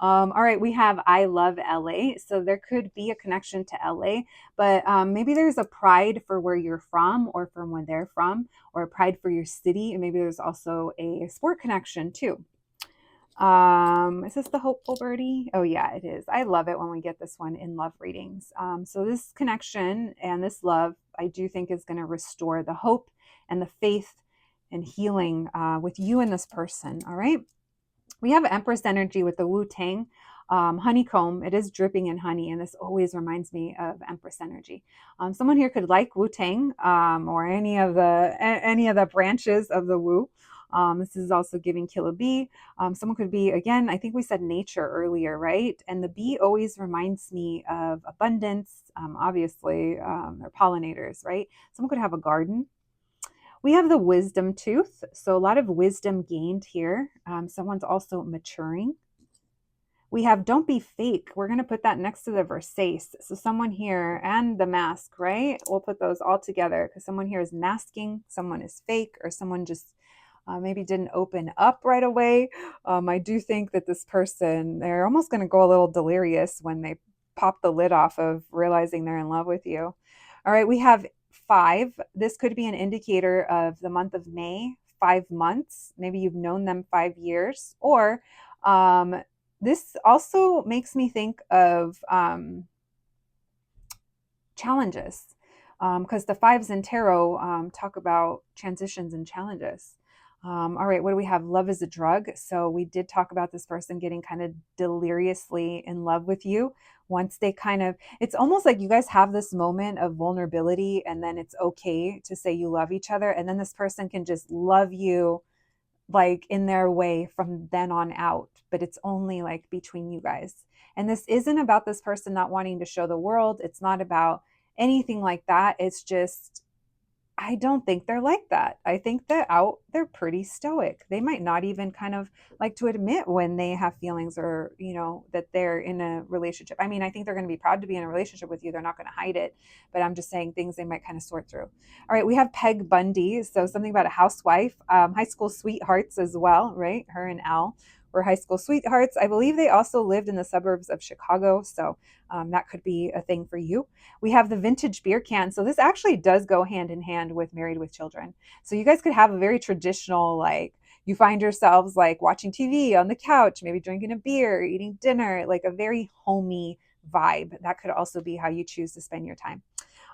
All right, we have I love LA. So there could be a connection to LA, but maybe there's a pride for where you're from or from where they're from, or a pride for your city. And maybe there's also a sport connection too. Is this the hopeful birdie? Oh yeah, it is. I love it when we get this one in love readings. So this connection and this love, I do think is going to restore the hope and the faith and healing with you and this person. All right. We have Empress energy with the Wu Tang honeycomb. It is dripping in honey, and this always reminds me of Empress energy. Someone here could like Wu Tang or any of the branches of the Wu. This is also giving Kill a Bee. Someone could be, again, I think we said nature earlier, right? And the bee always reminds me of abundance. Obviously, they're pollinators, right? Someone could have a garden. We have the wisdom tooth. So a lot of wisdom gained here. Someone's also maturing. We have don't be fake. We're going to put that next to the Versace. So someone here and the mask, right? We'll put those all together because someone here is masking, someone is fake, or someone just maybe didn't open up right away. I do think that this person, they're almost going to go a little delirious when they pop the lid off of realizing they're in love with you. All right, we have 5. This could be an indicator of the month of May, 5 months. Maybe you've known them 5 years. Or this also makes me think of challenges because the 5s in tarot talk about transitions and challenges. All right, what do we have? Love is a drug. So we did talk about this person getting kind of deliriously in love with you. Once they kind of, it's almost like you guys have this moment of vulnerability and then it's okay to say you love each other. And then this person can just love you like in their way from then on out, but it's only like between you guys. And this isn't about this person not wanting to show the world. It's not about anything like that. It's just, I don't think they're like that. I think that they're pretty stoic. They might not even kind of like to admit when they have feelings or, that they're in a relationship. I mean, I think they're going to be proud to be in a relationship with you. They're not going to hide it, but I'm just saying things they might kind of sort through. All right. We have Peg Bundy. So something about a housewife, high school sweethearts as well, right? Her and Al were high school sweethearts. I believe they also lived in the suburbs of Chicago. So that could be a thing for you. We have the vintage beer can. So this actually does go hand in hand with Married with Children. So you guys could have a very traditional, like you find yourselves like watching TV on the couch, maybe drinking a beer, eating dinner, like a very homey vibe. That could also be how you choose to spend your time.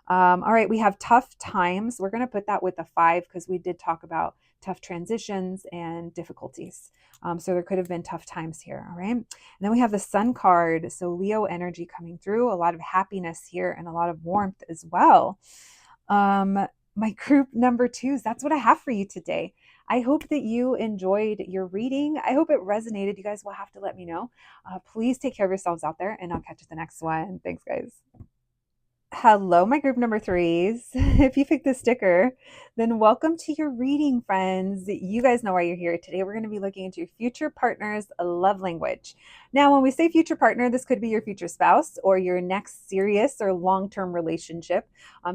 All right, we have tough times. We're going to put that with the 5 because we did talk about tough transitions and difficulties. So there could have been tough times here. All right. And then we have the Sun card. So Leo energy coming through, a lot of happiness here and a lot of warmth as well. My group number 2s, that's what I have for you today. I hope that you enjoyed your reading. I hope it resonated. You guys will have to let me know. Please take care of yourselves out there, and I'll catch you at the next one. Thanks, guys. Hello, my group number 3s. If you picked the sticker, then welcome to your reading, friends. You guys know why you're here. Today, we're going to be looking into your future partner's love language. Now, when we say future partner, this could be your future spouse or your next serious or long-term relationship.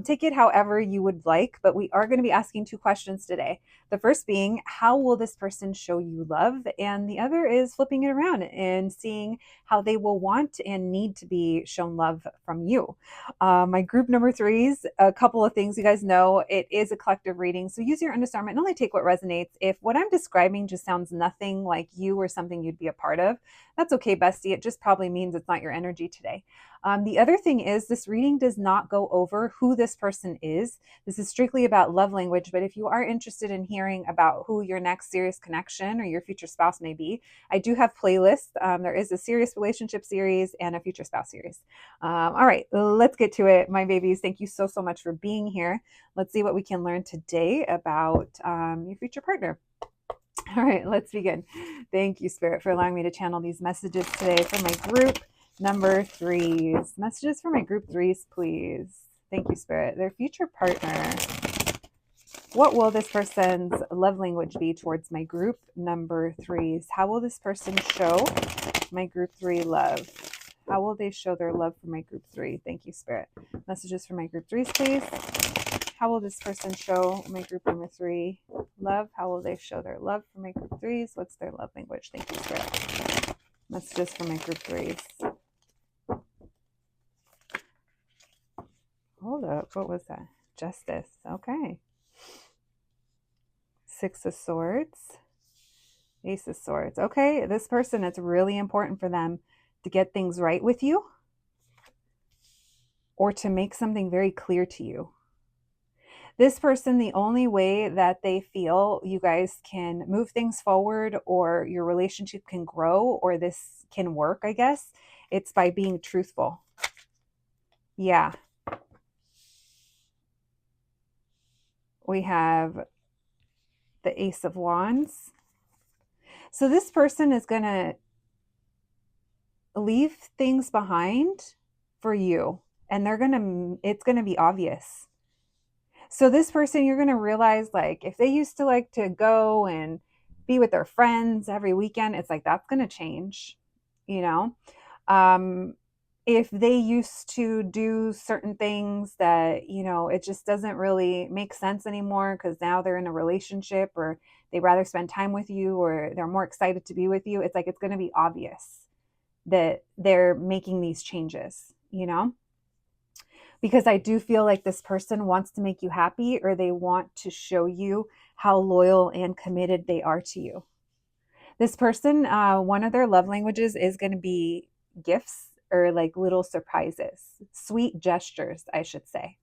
Take it however you would like, but we are going to be asking 2 questions today. The first being, how will this person show you love? And the other is flipping it around and seeing how they will want and need to be shown love from you. My group number 3s, a couple of things you guys know, it is a collective reading. So use your own discernment and only take what resonates. If what I'm describing just sounds nothing like you or something you'd be a part of, that's okay, bestie. It just probably means it's not your energy today. The other thing is this reading does not go over who this person is. This is strictly about love language. But if you are interested in hearing about who your next serious connection or your future spouse may be, I do have playlists. There is a serious relationship series and a future spouse series. All right, let's get to it, my babies. Thank you so much for being here. Let's see what we can learn today about your future partner. All right, let's begin. Thank you, Spirit, for allowing me to channel these messages today for my group number 3s. Messages for my group 3s, please. Thank you, Spirit. Their future partner. What will this person's love language be towards my group number 3s? How will this person show my group 3 love? How will they show their love for my group 3? Thank you, Spirit. Messages for my group 3s, please. How will this person show my group number 3 love? How will they show their love for my group 3s? What's their love language? Thank you, Spirit. Messages for my group 3s. Hold up. What was that? Justice. Okay. 6 of Swords. Ace of Swords. Okay. This person, it's really important for them to get things right with you or to make something very clear to you. This person, the only way that they feel you guys can move things forward or your relationship can grow or this can work, I guess, it's by being truthful. Yeah. We have the Ace of Wands. So this person is going to leave things behind for you, and it's going to be obvious. So this person, you're going to realize, like, if they used to like to go and be with their friends every weekend, it's like, that's going to change, you know? If they used to do certain things that, you know, it just doesn't really make sense anymore because now they're in a relationship or they rather spend time with you or they're more excited to be with you. It's like, it's going to be obvious that they're making these changes, you know? Because I do feel like this person wants to make you happy or they want to show you how loyal and committed they are to you. This person, one of their love languages is going to be gifts or like little surprises, sweet gestures, I should say.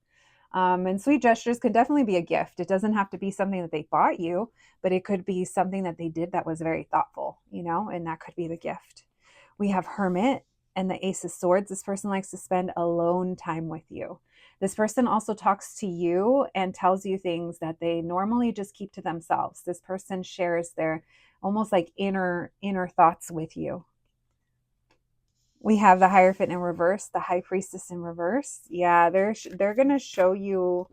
And sweet gestures could definitely be a gift. It doesn't have to be something that they bought you, but it could be something that they did that was very thoughtful, you know, and that could be the gift. We have Hermit and the Ace of Swords. This person likes to spend alone time with you. This person also talks to you and tells you things that they normally just keep to themselves. This person shares their almost like inner thoughts with you. We have the Hierophant in reverse, the High Priestess in reverse. Yeah, they're going to show you,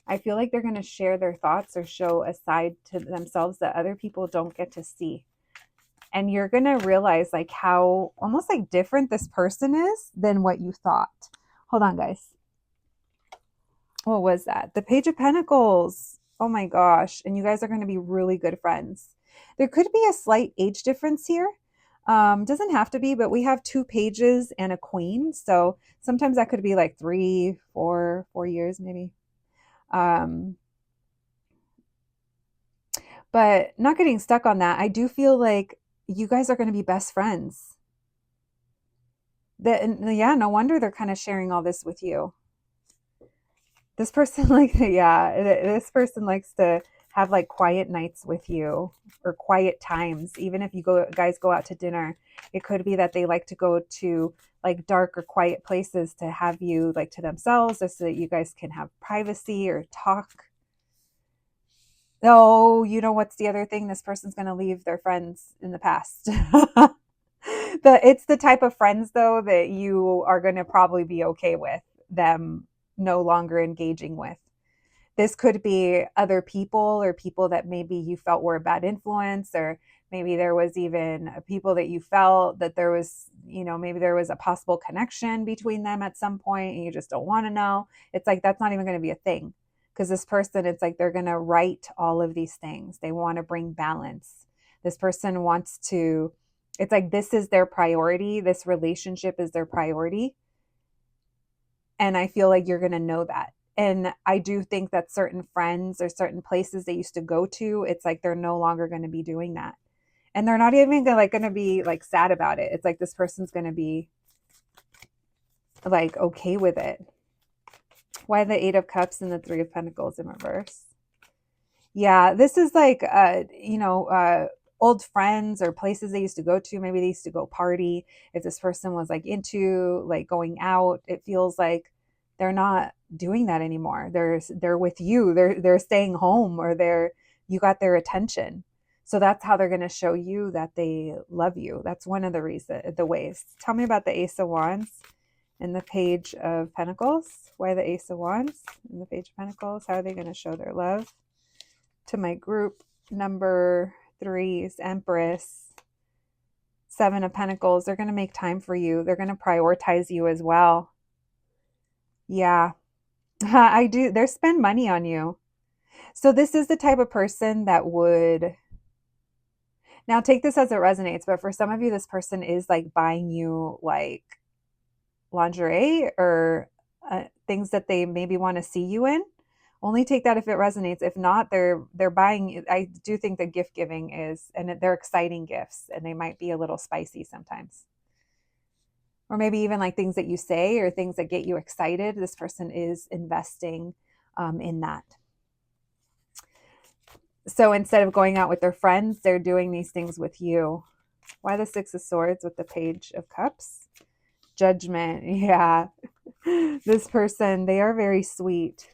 I feel like they're going to share their thoughts or show a side to themselves that other people don't get to see. And you're going to realize like how almost like different this person is than what you thought. Hold on, guys. What was that? The Page of Pentacles. Oh my gosh. And you guys are going to be really good friends. There could be a slight age difference here. Doesn't have to be, but we have 2 pages and a queen. So sometimes that could be like 3, 4 years maybe. But not getting stuck on that. I do feel like you guys are going to be best friends. Yeah, no wonder they're kind of sharing all this with you. This person this person likes to have like quiet nights with you or quiet times. Even if you guys go out to dinner, it could be that they like to go to like dark or quiet places to have you like to themselves, or so that you guys can have privacy or talk. Oh, you know what's the other thing? This person's going to leave their friends in the past. It's the type of friends though that you are going to probably be okay with them no longer engaging with. This could be other people, or people that maybe you felt were a bad influence, or maybe there was even people that you felt that there was, maybe there was a possible connection between them at some point and you just don't want to know. It's like that's not even going to be a thing, because this person, it's like they're going to right all of these things. They want to bring balance. This person wants to, it's like this is their priority. This relationship is their priority. And I feel like you're going to know that. And I do think that certain friends or certain places they used to go to, it's like they're no longer going to be doing that. And they're not even going to be like sad about it. It's like this person's going to be like okay with it. Why the Eight of Cups and the Three of Pentacles in reverse? Yeah, this is like, old friends or places they used to go to. Maybe they used to go party. If this person was like into like going out, it feels like they're not doing that anymore. They're with you. They're staying home, or you got their attention. So that's how they're going to show you that they love you. That's one of the ways. Tell me about the Ace of Wands and the Page of Pentacles. Why the Ace of Wands and the Page of Pentacles? How are they going to show their love to my group number 3's Empress, Seven of Pentacles? They're going to make time for you. They're going to prioritize you as well. Yeah, I do. They spend money on you. So this is the type of person that would, now take this as it resonates, but for some of you, this person is like buying you like lingerie or things that they maybe want to see you in. Only take that if it resonates. If not, they're buying. I do think that gift giving is, and they're exciting gifts, and they might be a little spicy sometimes. Or maybe even like things that you say or things that get you excited. This person is investing in that. So instead of going out with their friends, they're doing these things with you. Why the Six of Swords with the Page of Cups? Judgment. Yeah. This person, they are very sweet.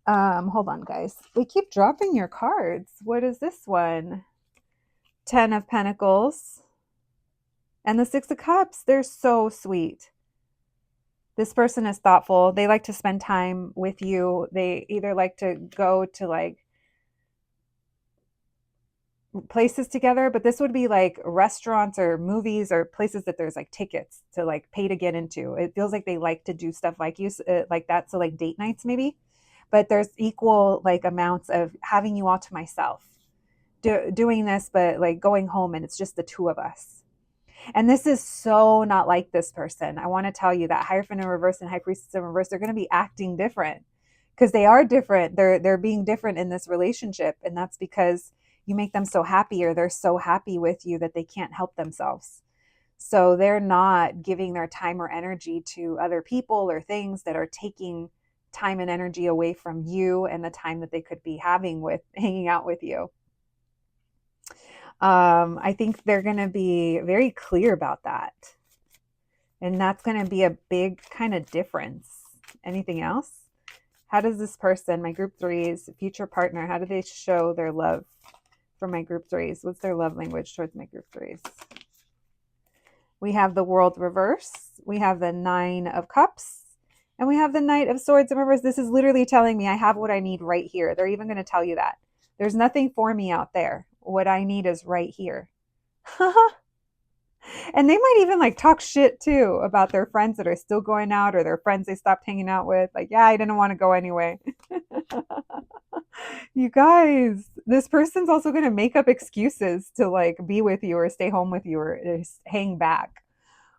Hold on, guys. We keep dropping your cards. What is this one? 10 of Pentacles and the Six of Cups. They're so sweet. This person is thoughtful. They like to spend time with you. They either like to go to like places together, but this would be like restaurants or movies or places that there's like tickets to like pay to get into. It feels like they like to do stuff like like that. So like date nights maybe, but there's equal like amounts of having you all to myself doing this, but like going home and it's just the two of us. And this is so not like this person. I want to tell you that Hierophant in reverse and High Priestess in reverse, they're going to be acting different because they are different. They're being different in this relationship. And that's because you make them so happy, or they're so happy with you that they can't help themselves. So they're not giving their time or energy to other people or things that are taking time and energy away from you and the time that they could be having with hanging out with you. I think they're going to be very clear about that. And that's going to be a big kind of difference. Anything else? How does this person, my group 3's future partner, how do they show their love for my group 3's? What's their love language towards my group 3's? We have the World reverse. We have the Nine of Cups. And we have the Knight of Swords in reverse. This is literally telling me I have what I need right here. They're even going to tell you that. There's nothing for me out there. What I need is right here. And they might even like talk shit too about their friends that are still going out, or their friends they stopped hanging out with. Like, yeah, I didn't want to go anyway. You guys, this person's also going to make up excuses to like be with you or stay home with you or just hang back.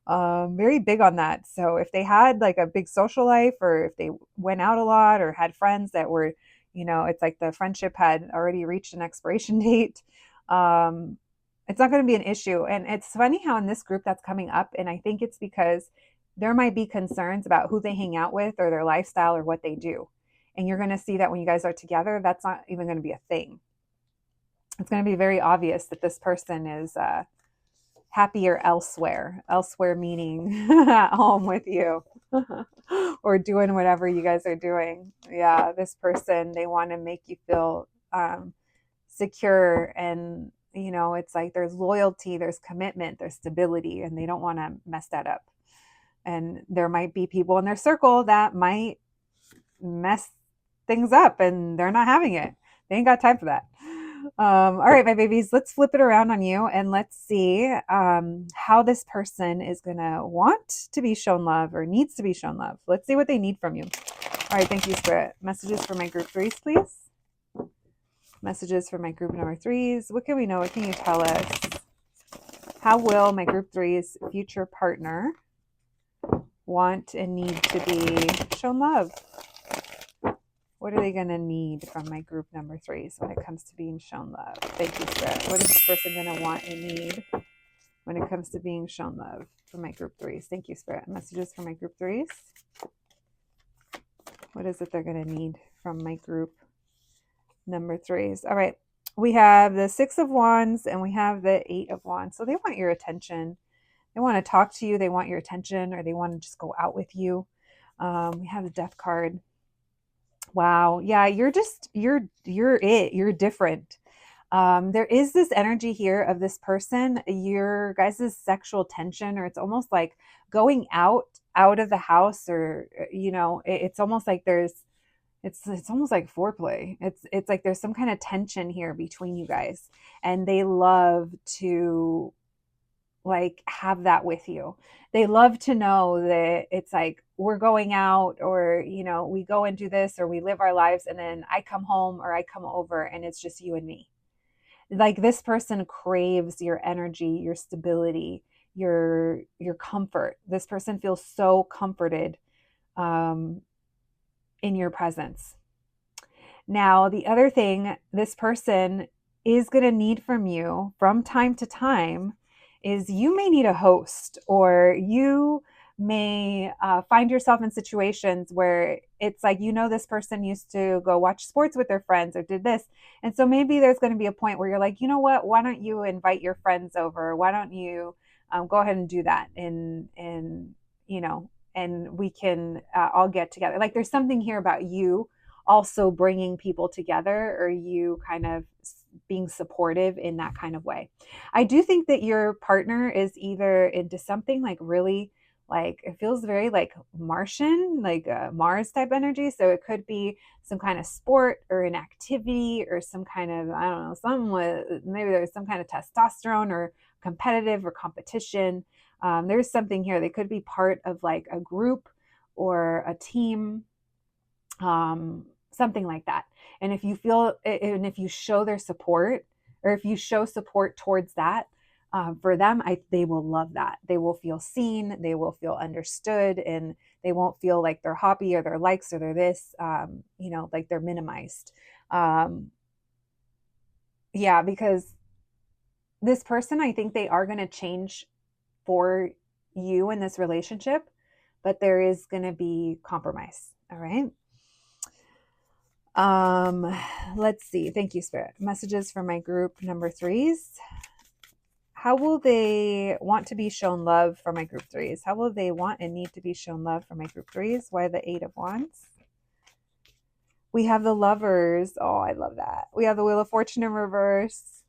Very big on that. So if they had like a big social life, or if they went out a lot or had friends that were, it's like the friendship had already reached an expiration date, it's not going to be an issue. And it's funny how in this group that's coming up, and I think it's because there might be concerns about who they hang out with or their lifestyle or what they do. And you're going to see that when you guys are together, that's not even going to be a thing. It's going to be very obvious that this person is happier elsewhere. Elsewhere meaning at home with you or doing whatever you guys are doing. Yeah, this person, they want to make you feel secure, and it's like there's loyalty, there's commitment, there's stability, and they don't want to mess that up. And there might be people in their circle that might mess things up, and they're not having it. They ain't got time for that. All right, my babies, let's flip it around on you and let's see how this person is going to want to be shown love or needs to be shown love. Let's see what they need from you. All right, thank you, Spirit. Messages for my group threes, please. Messages for my group number threes. What can we know? What can you tell us? How will my group threes future partner want and need to be shown love? What are they going to need from my group number threes when it comes to being shown love? Thank you, Spirit. What is this person going to want and need when it comes to being shown love for my group threes? Thank you, Spirit. Messages for my group threes. What is it they're going to need from my group number threes? All right. We have the 6 of Wands and we have the 8 of Wands. So they want your attention. They want to talk to you. They want your attention, or they want to just go out with you. We have the Death card. Wow. Yeah, you're it. You're different. There is this energy here of this person, your guys' sexual tension, or it's almost like going out of the house, or, it's almost like it's almost like foreplay. It's like there's some kind of tension here between you guys, and they love to like have that with you. They love to know that it's like we're going out, or we go and do this, or we live our lives, and then I come home or I come over and it's just you and me. Like this person craves your energy, your stability, your comfort. This person feels so comforted in your presence. Now, the other thing this person is going to need from you from time to time is you may need a host, or you may find yourself in situations where it's like, this person used to go watch sports with their friends or did this. And so maybe there's going to be a point where you're like, you know what, why don't you invite your friends over? Why don't you go ahead and do that? And we can all get together. Like there's something here about you also bringing people together, or you kind of being supportive in that kind of way. I do think that your partner is either into something like really, like it feels very like Martian, like Mars type energy. So it could be some kind of sport or an activity, or some kind of, I don't know, something with, maybe there's some kind of testosterone or competitive or competition. There's something here. They could be part of like a group or a team, something like that. And if you show their support, or if you show support towards that, for them, they will love that. They will feel seen, they will feel understood, and they won't feel like their hobby or their likes or their this, like they're minimized. Yeah, because this person, I think they are going to change for you in this relationship, but there is going to be compromise. All right. Let's see. Thank you, Spirit. Messages for my group number threes. How will they want to be shown love for my group threes? How will they want and need to be shown love for my group threes? Why the 8 of Wands? We have the Lovers. Oh, I love that. We have the Wheel of Fortune in reverse.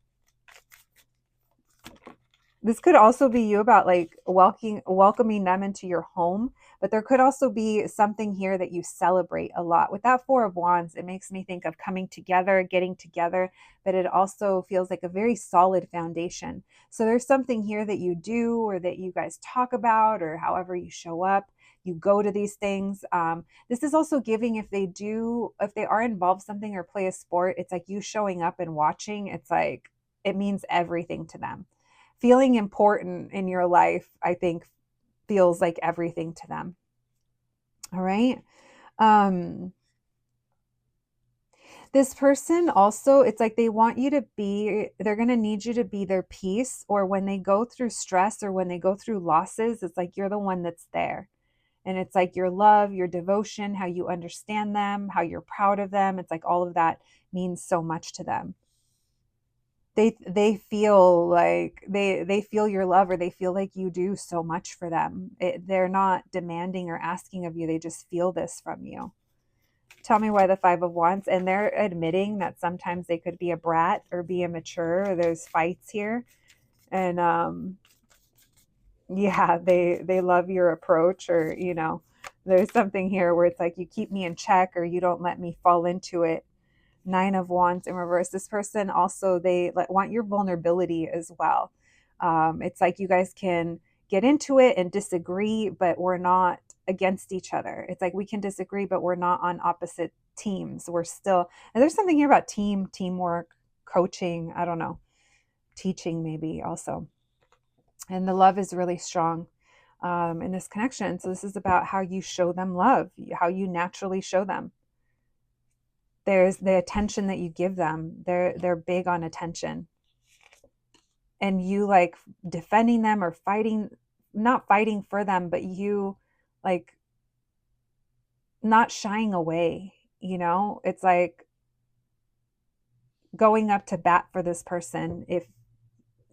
This could also be you about like welcoming them into your home, but there could also be something here that you celebrate a lot. With that 4 of Wands, it makes me think of coming together, getting together, but it also feels like a very solid foundation. So there's something here that you do, or that you guys talk about, or however you show up, you go to these things. This is also giving, if they are involved in something or play a sport, it's like you showing up and watching. It's like, it means everything to them. Feeling important in your life, I think, feels like everything to them. All right. This person also, it's like they're going to need you to be their peace, or when they go through stress or when they go through losses, it's like you're the one that's there. And it's like your love, your devotion, how you understand them, how you're proud of them. It's like all of that means so much to them. They feel like they feel your love, or they feel like you do so much for them. They're not demanding or asking of you. They just feel this from you. Tell me why the Five of Wands. And they're admitting that sometimes they could be a brat or be immature, or there's fights here. And yeah, they love your approach, or there's something here where it's like you keep me in check, or you don't let me fall into it. Nine of Wands in reverse. This person also, they want your vulnerability as well. It's like you guys can get into it and disagree, but we're not against each other. It's like we can disagree, but we're not on opposite teams. We're still, and there's something here about teamwork, coaching, I don't know, teaching maybe also. And the love is really strong in this connection. So this is about how you show them love, how you naturally show them. There's the attention that you give them. They're big on attention. And you like defending them or fighting, not fighting for them, but you like not shying away, It's like going up to bat for this person if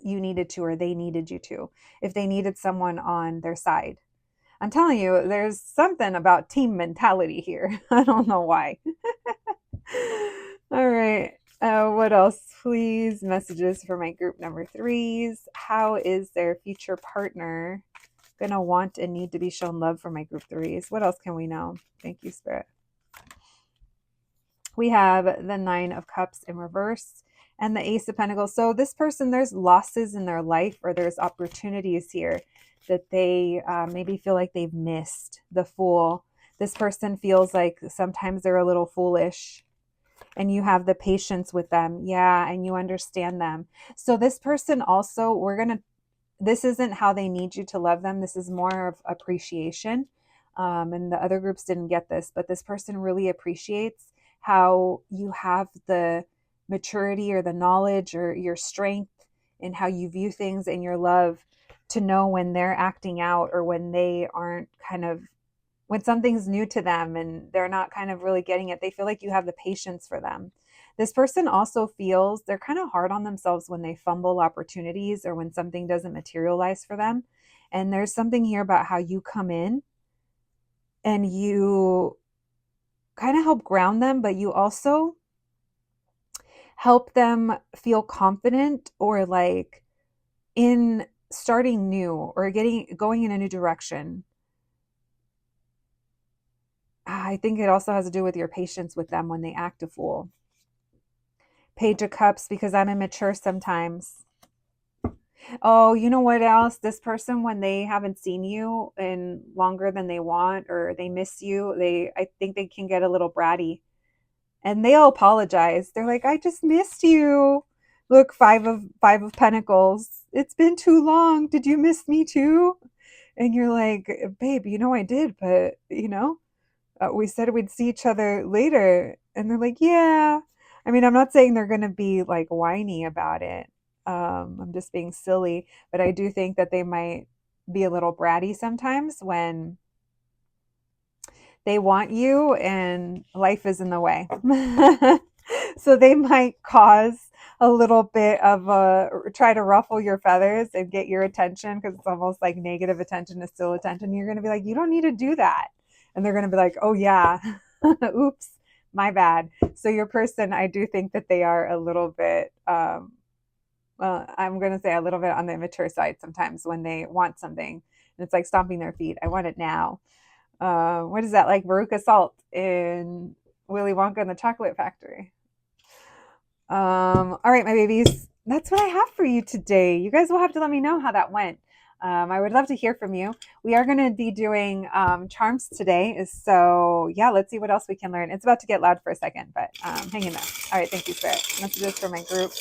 you needed to, or they needed you to, if they needed someone on their side. I'm telling you, there's something about team mentality here. I don't know why. All right. What else? Please, messages for my group number 3s. How is their future partner going to want and need to be shown love for my group 3s? What else can we know? Thank you, Spirit. We have the 9 of Cups in reverse and the Ace of Pentacles. So this person, there's losses in their life, or there's opportunities here that they maybe feel like they've missed. The Fool. This person feels like sometimes they're a little foolish, and you have the patience with them. Yeah, and you understand them. So this person also, this isn't how they need you to love them. This is more of appreciation. And the other groups didn't get this, but this person really appreciates how you have the maturity or the knowledge or your strength in how you view things and your love to know when they're acting out, or when they aren't when something's new to them and they're not kind of really getting it. They feel like you have the patience for them. This person also feels they're kind of hard on themselves when they fumble opportunities, or when something doesn't materialize for them. And there's something here about how you come in and you kind of help ground them, but you also help them feel confident, or like in starting new, or going in a new direction. I think it also has to do with your patience with them when they act a fool. Page of Cups, because I'm immature sometimes. Oh, you know what else? This person, when they haven't seen you in longer than they want, or they miss you, I think they can get a little bratty. And they'll apologize. They're like, I just missed you. Look, five of Pentacles. It's been too long. Did you miss me too? And you're like, babe, I did, but we said we'd see each other later. And they're like, yeah. I mean, I'm not saying they're going to be like whiny about it. I'm just being silly, but I do think that they might be a little bratty sometimes when they want you and life is in the way. So they might cause a little bit of try to ruffle your feathers and get your attention, because it's almost like negative attention is still attention. You're going to be like, you don't need to do that. And they're going to be like, oh yeah, oops, my bad. So your person, I do think that they are a little bit, I'm going to say a little bit on the immature side sometimes when they want something. And it's like stomping their feet. I want it now. What is that, like Veruca Salt in Willy Wonka and the Chocolate Factory? All right, my babies, that's what I have for you today. You guys will have to let me know how that went. I would love to hear from you. We are going to be doing charms today. So yeah, let's see what else we can learn. It's about to get loud for a second, but hang in there. All right, thank you, Spirit. Messages for my group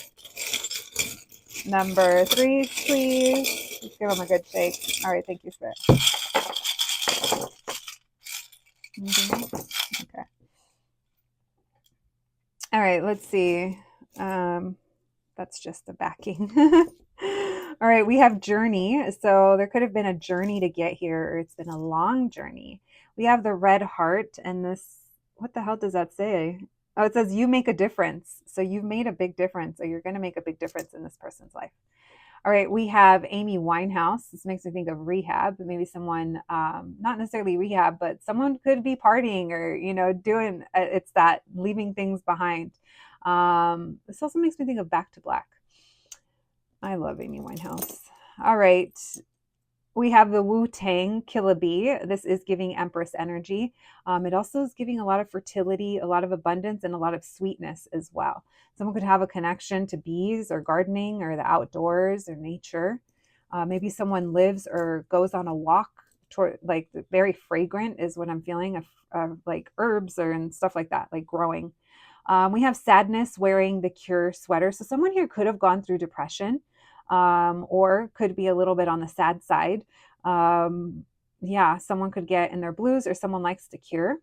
number 3, please. Let's give them a good shake. All right, thank you, Spirit. Okay. All right, let's see. That's just the backing. All right, we have journey. So there could have been a journey to get here, or it's been a long journey. We have the red heart, and this, what the hell does that say? Oh, it says you make a difference. So you've made a big difference, or you're going to make a big difference in this person's life. All right, we have Amy Winehouse. This makes me think of rehab. Maybe someone, not necessarily rehab, but someone could be partying or, doing, it's that leaving things behind. This also makes me think of Back to Black. I love Amy Winehouse. All right. We have the Wu Tang Killa Bee. This is giving Empress energy. It also is giving a lot of fertility, a lot of abundance, and a lot of sweetness as well. Someone could have a connection to bees or gardening or the outdoors or nature. Maybe someone lives or goes on a walk toward, like, very fragrant is what I'm feeling, of like herbs or and stuff like that, like growing. We have sadness wearing the Cure sweater. So someone here could have gone through depression, or could be a little bit on the sad side. Yeah, someone could get in their blues, or someone likes the Cure.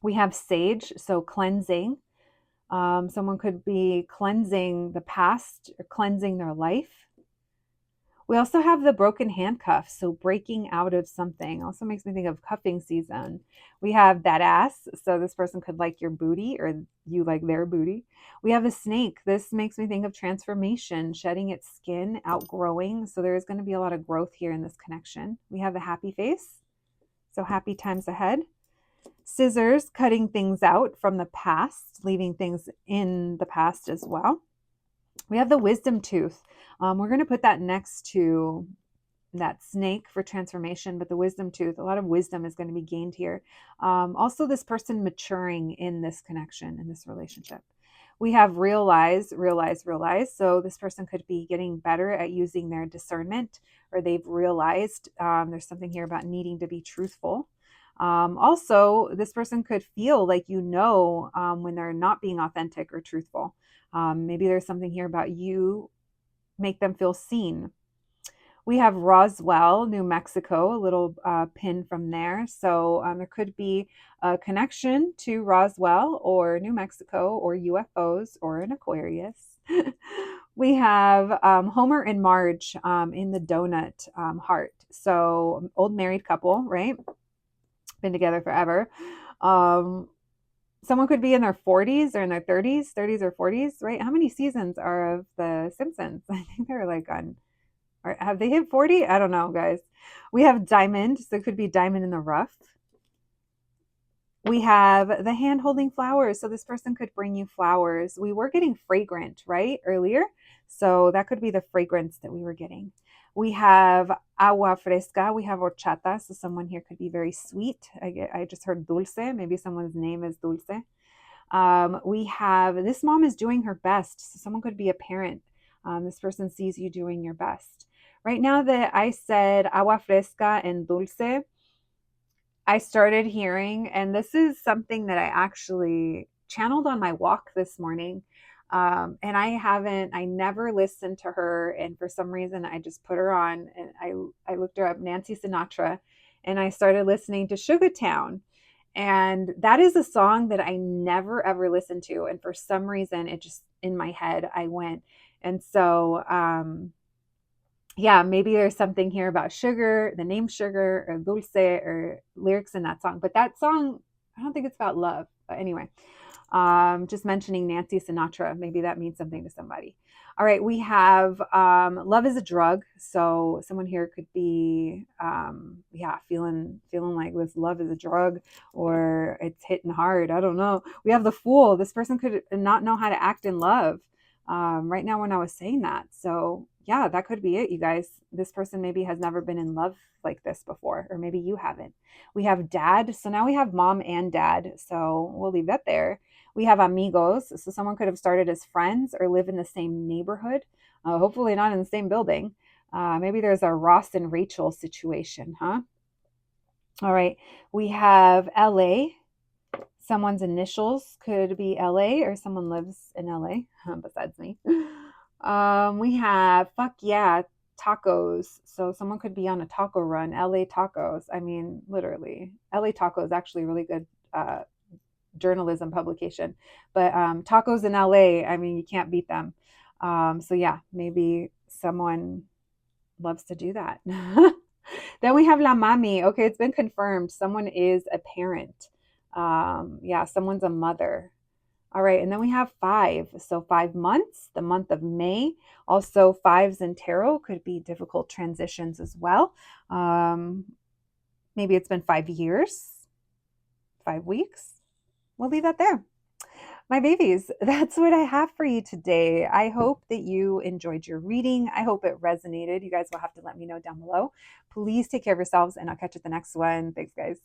We have sage, so cleansing. Someone could be cleansing the past or cleansing their life. We also have the broken handcuff, so breaking out of something. Also makes me think of cuffing season. We have that ass, so this person could like your booty or you like their booty. We have a snake. This makes me think of transformation, shedding its skin, outgrowing. So there is going to be a lot of growth here in this connection. We have the happy face, so happy times ahead. Scissors, cutting things out from the past, leaving things in the past as well. We have the wisdom tooth. We're going to put that next to that snake for transformation, but the wisdom tooth, a lot of wisdom is going to be gained here. Also, this person maturing in this connection, in this relationship. We have realize, realize, realize. So this person could be getting better at using their discernment, or they've realized there's something here about needing to be truthful. Also, this person could feel like when they're not being authentic or truthful. Maybe there's something here about you make them feel seen. We have Roswell, New Mexico, a little pin from there. So there could be a connection to Roswell or New Mexico or UFOs or an Aquarius. We have Homer and Marge in the donut heart. So old married couple, right? Been together forever. Someone could be in their 40s or in their 30s or 40s, right? How many seasons are of The Simpsons? I think they're like on, or have they hit 40? I don't know, guys. We have diamond, so it could be diamond in the rough. We have the hand holding flowers. So this person could bring you flowers. We were getting fragrant, right? Earlier. So that could be the fragrance that we were getting. We have agua fresca. We have horchata. So someone here could be very sweet. I just heard dulce. Maybe someone's name is dulce. We have this mom is doing her best. So someone could be a parent. This person sees you doing your best. Right now that I said agua fresca and dulce, I started hearing, and this is something that I actually channeled on my walk this morning. And I never listened to her. And for some reason, I just put her on and I looked her up, Nancy Sinatra, and I started listening to Sugar Town. And that is a song that I never ever listened to. And for some reason, it just in my head, I went. And so, yeah, maybe there's something here about sugar, the name sugar or dulce or lyrics in that song. But that song, I don't think it's about love. But anyway, just mentioning Nancy Sinatra, maybe that means something to somebody. All right, we have love is a drug. So someone here could be, feeling like this love is a drug or it's hitting hard. I don't know. We have the fool. This person could not know how to act in love right now when I was saying that. So yeah, that could be it, you guys. This person maybe has never been in love like this before, or maybe you haven't. We have dad. So now we have mom and dad. So we'll leave that there. We have amigos. So someone could have started as friends or live in the same neighborhood, hopefully not in the same building. Maybe there's a Ross and Rachel situation, huh? All right. We have LA. Someone's initials could be LA, or someone lives in LA besides me. We have fuck yeah, tacos. So someone could be on a taco run. LA tacos. I mean, literally, LA taco is actually a really good journalism publication. But tacos in LA, I mean, you can't beat them. So yeah, maybe someone Loves to do that. Then we have La Mami. Okay, it's been confirmed. Someone is a parent. Yeah, someone's a mother. All right, and then we have 5. So 5 months, the month of May. Also, 5s in tarot could be difficult transitions as well. Maybe it's been 5 years, 5 weeks. We'll leave that there. My babies, that's what I have for you today. I hope that you enjoyed your reading. I hope it resonated. You guys will have to let me know down below. Please take care of yourselves, and I'll catch you at the next one. Thanks, guys.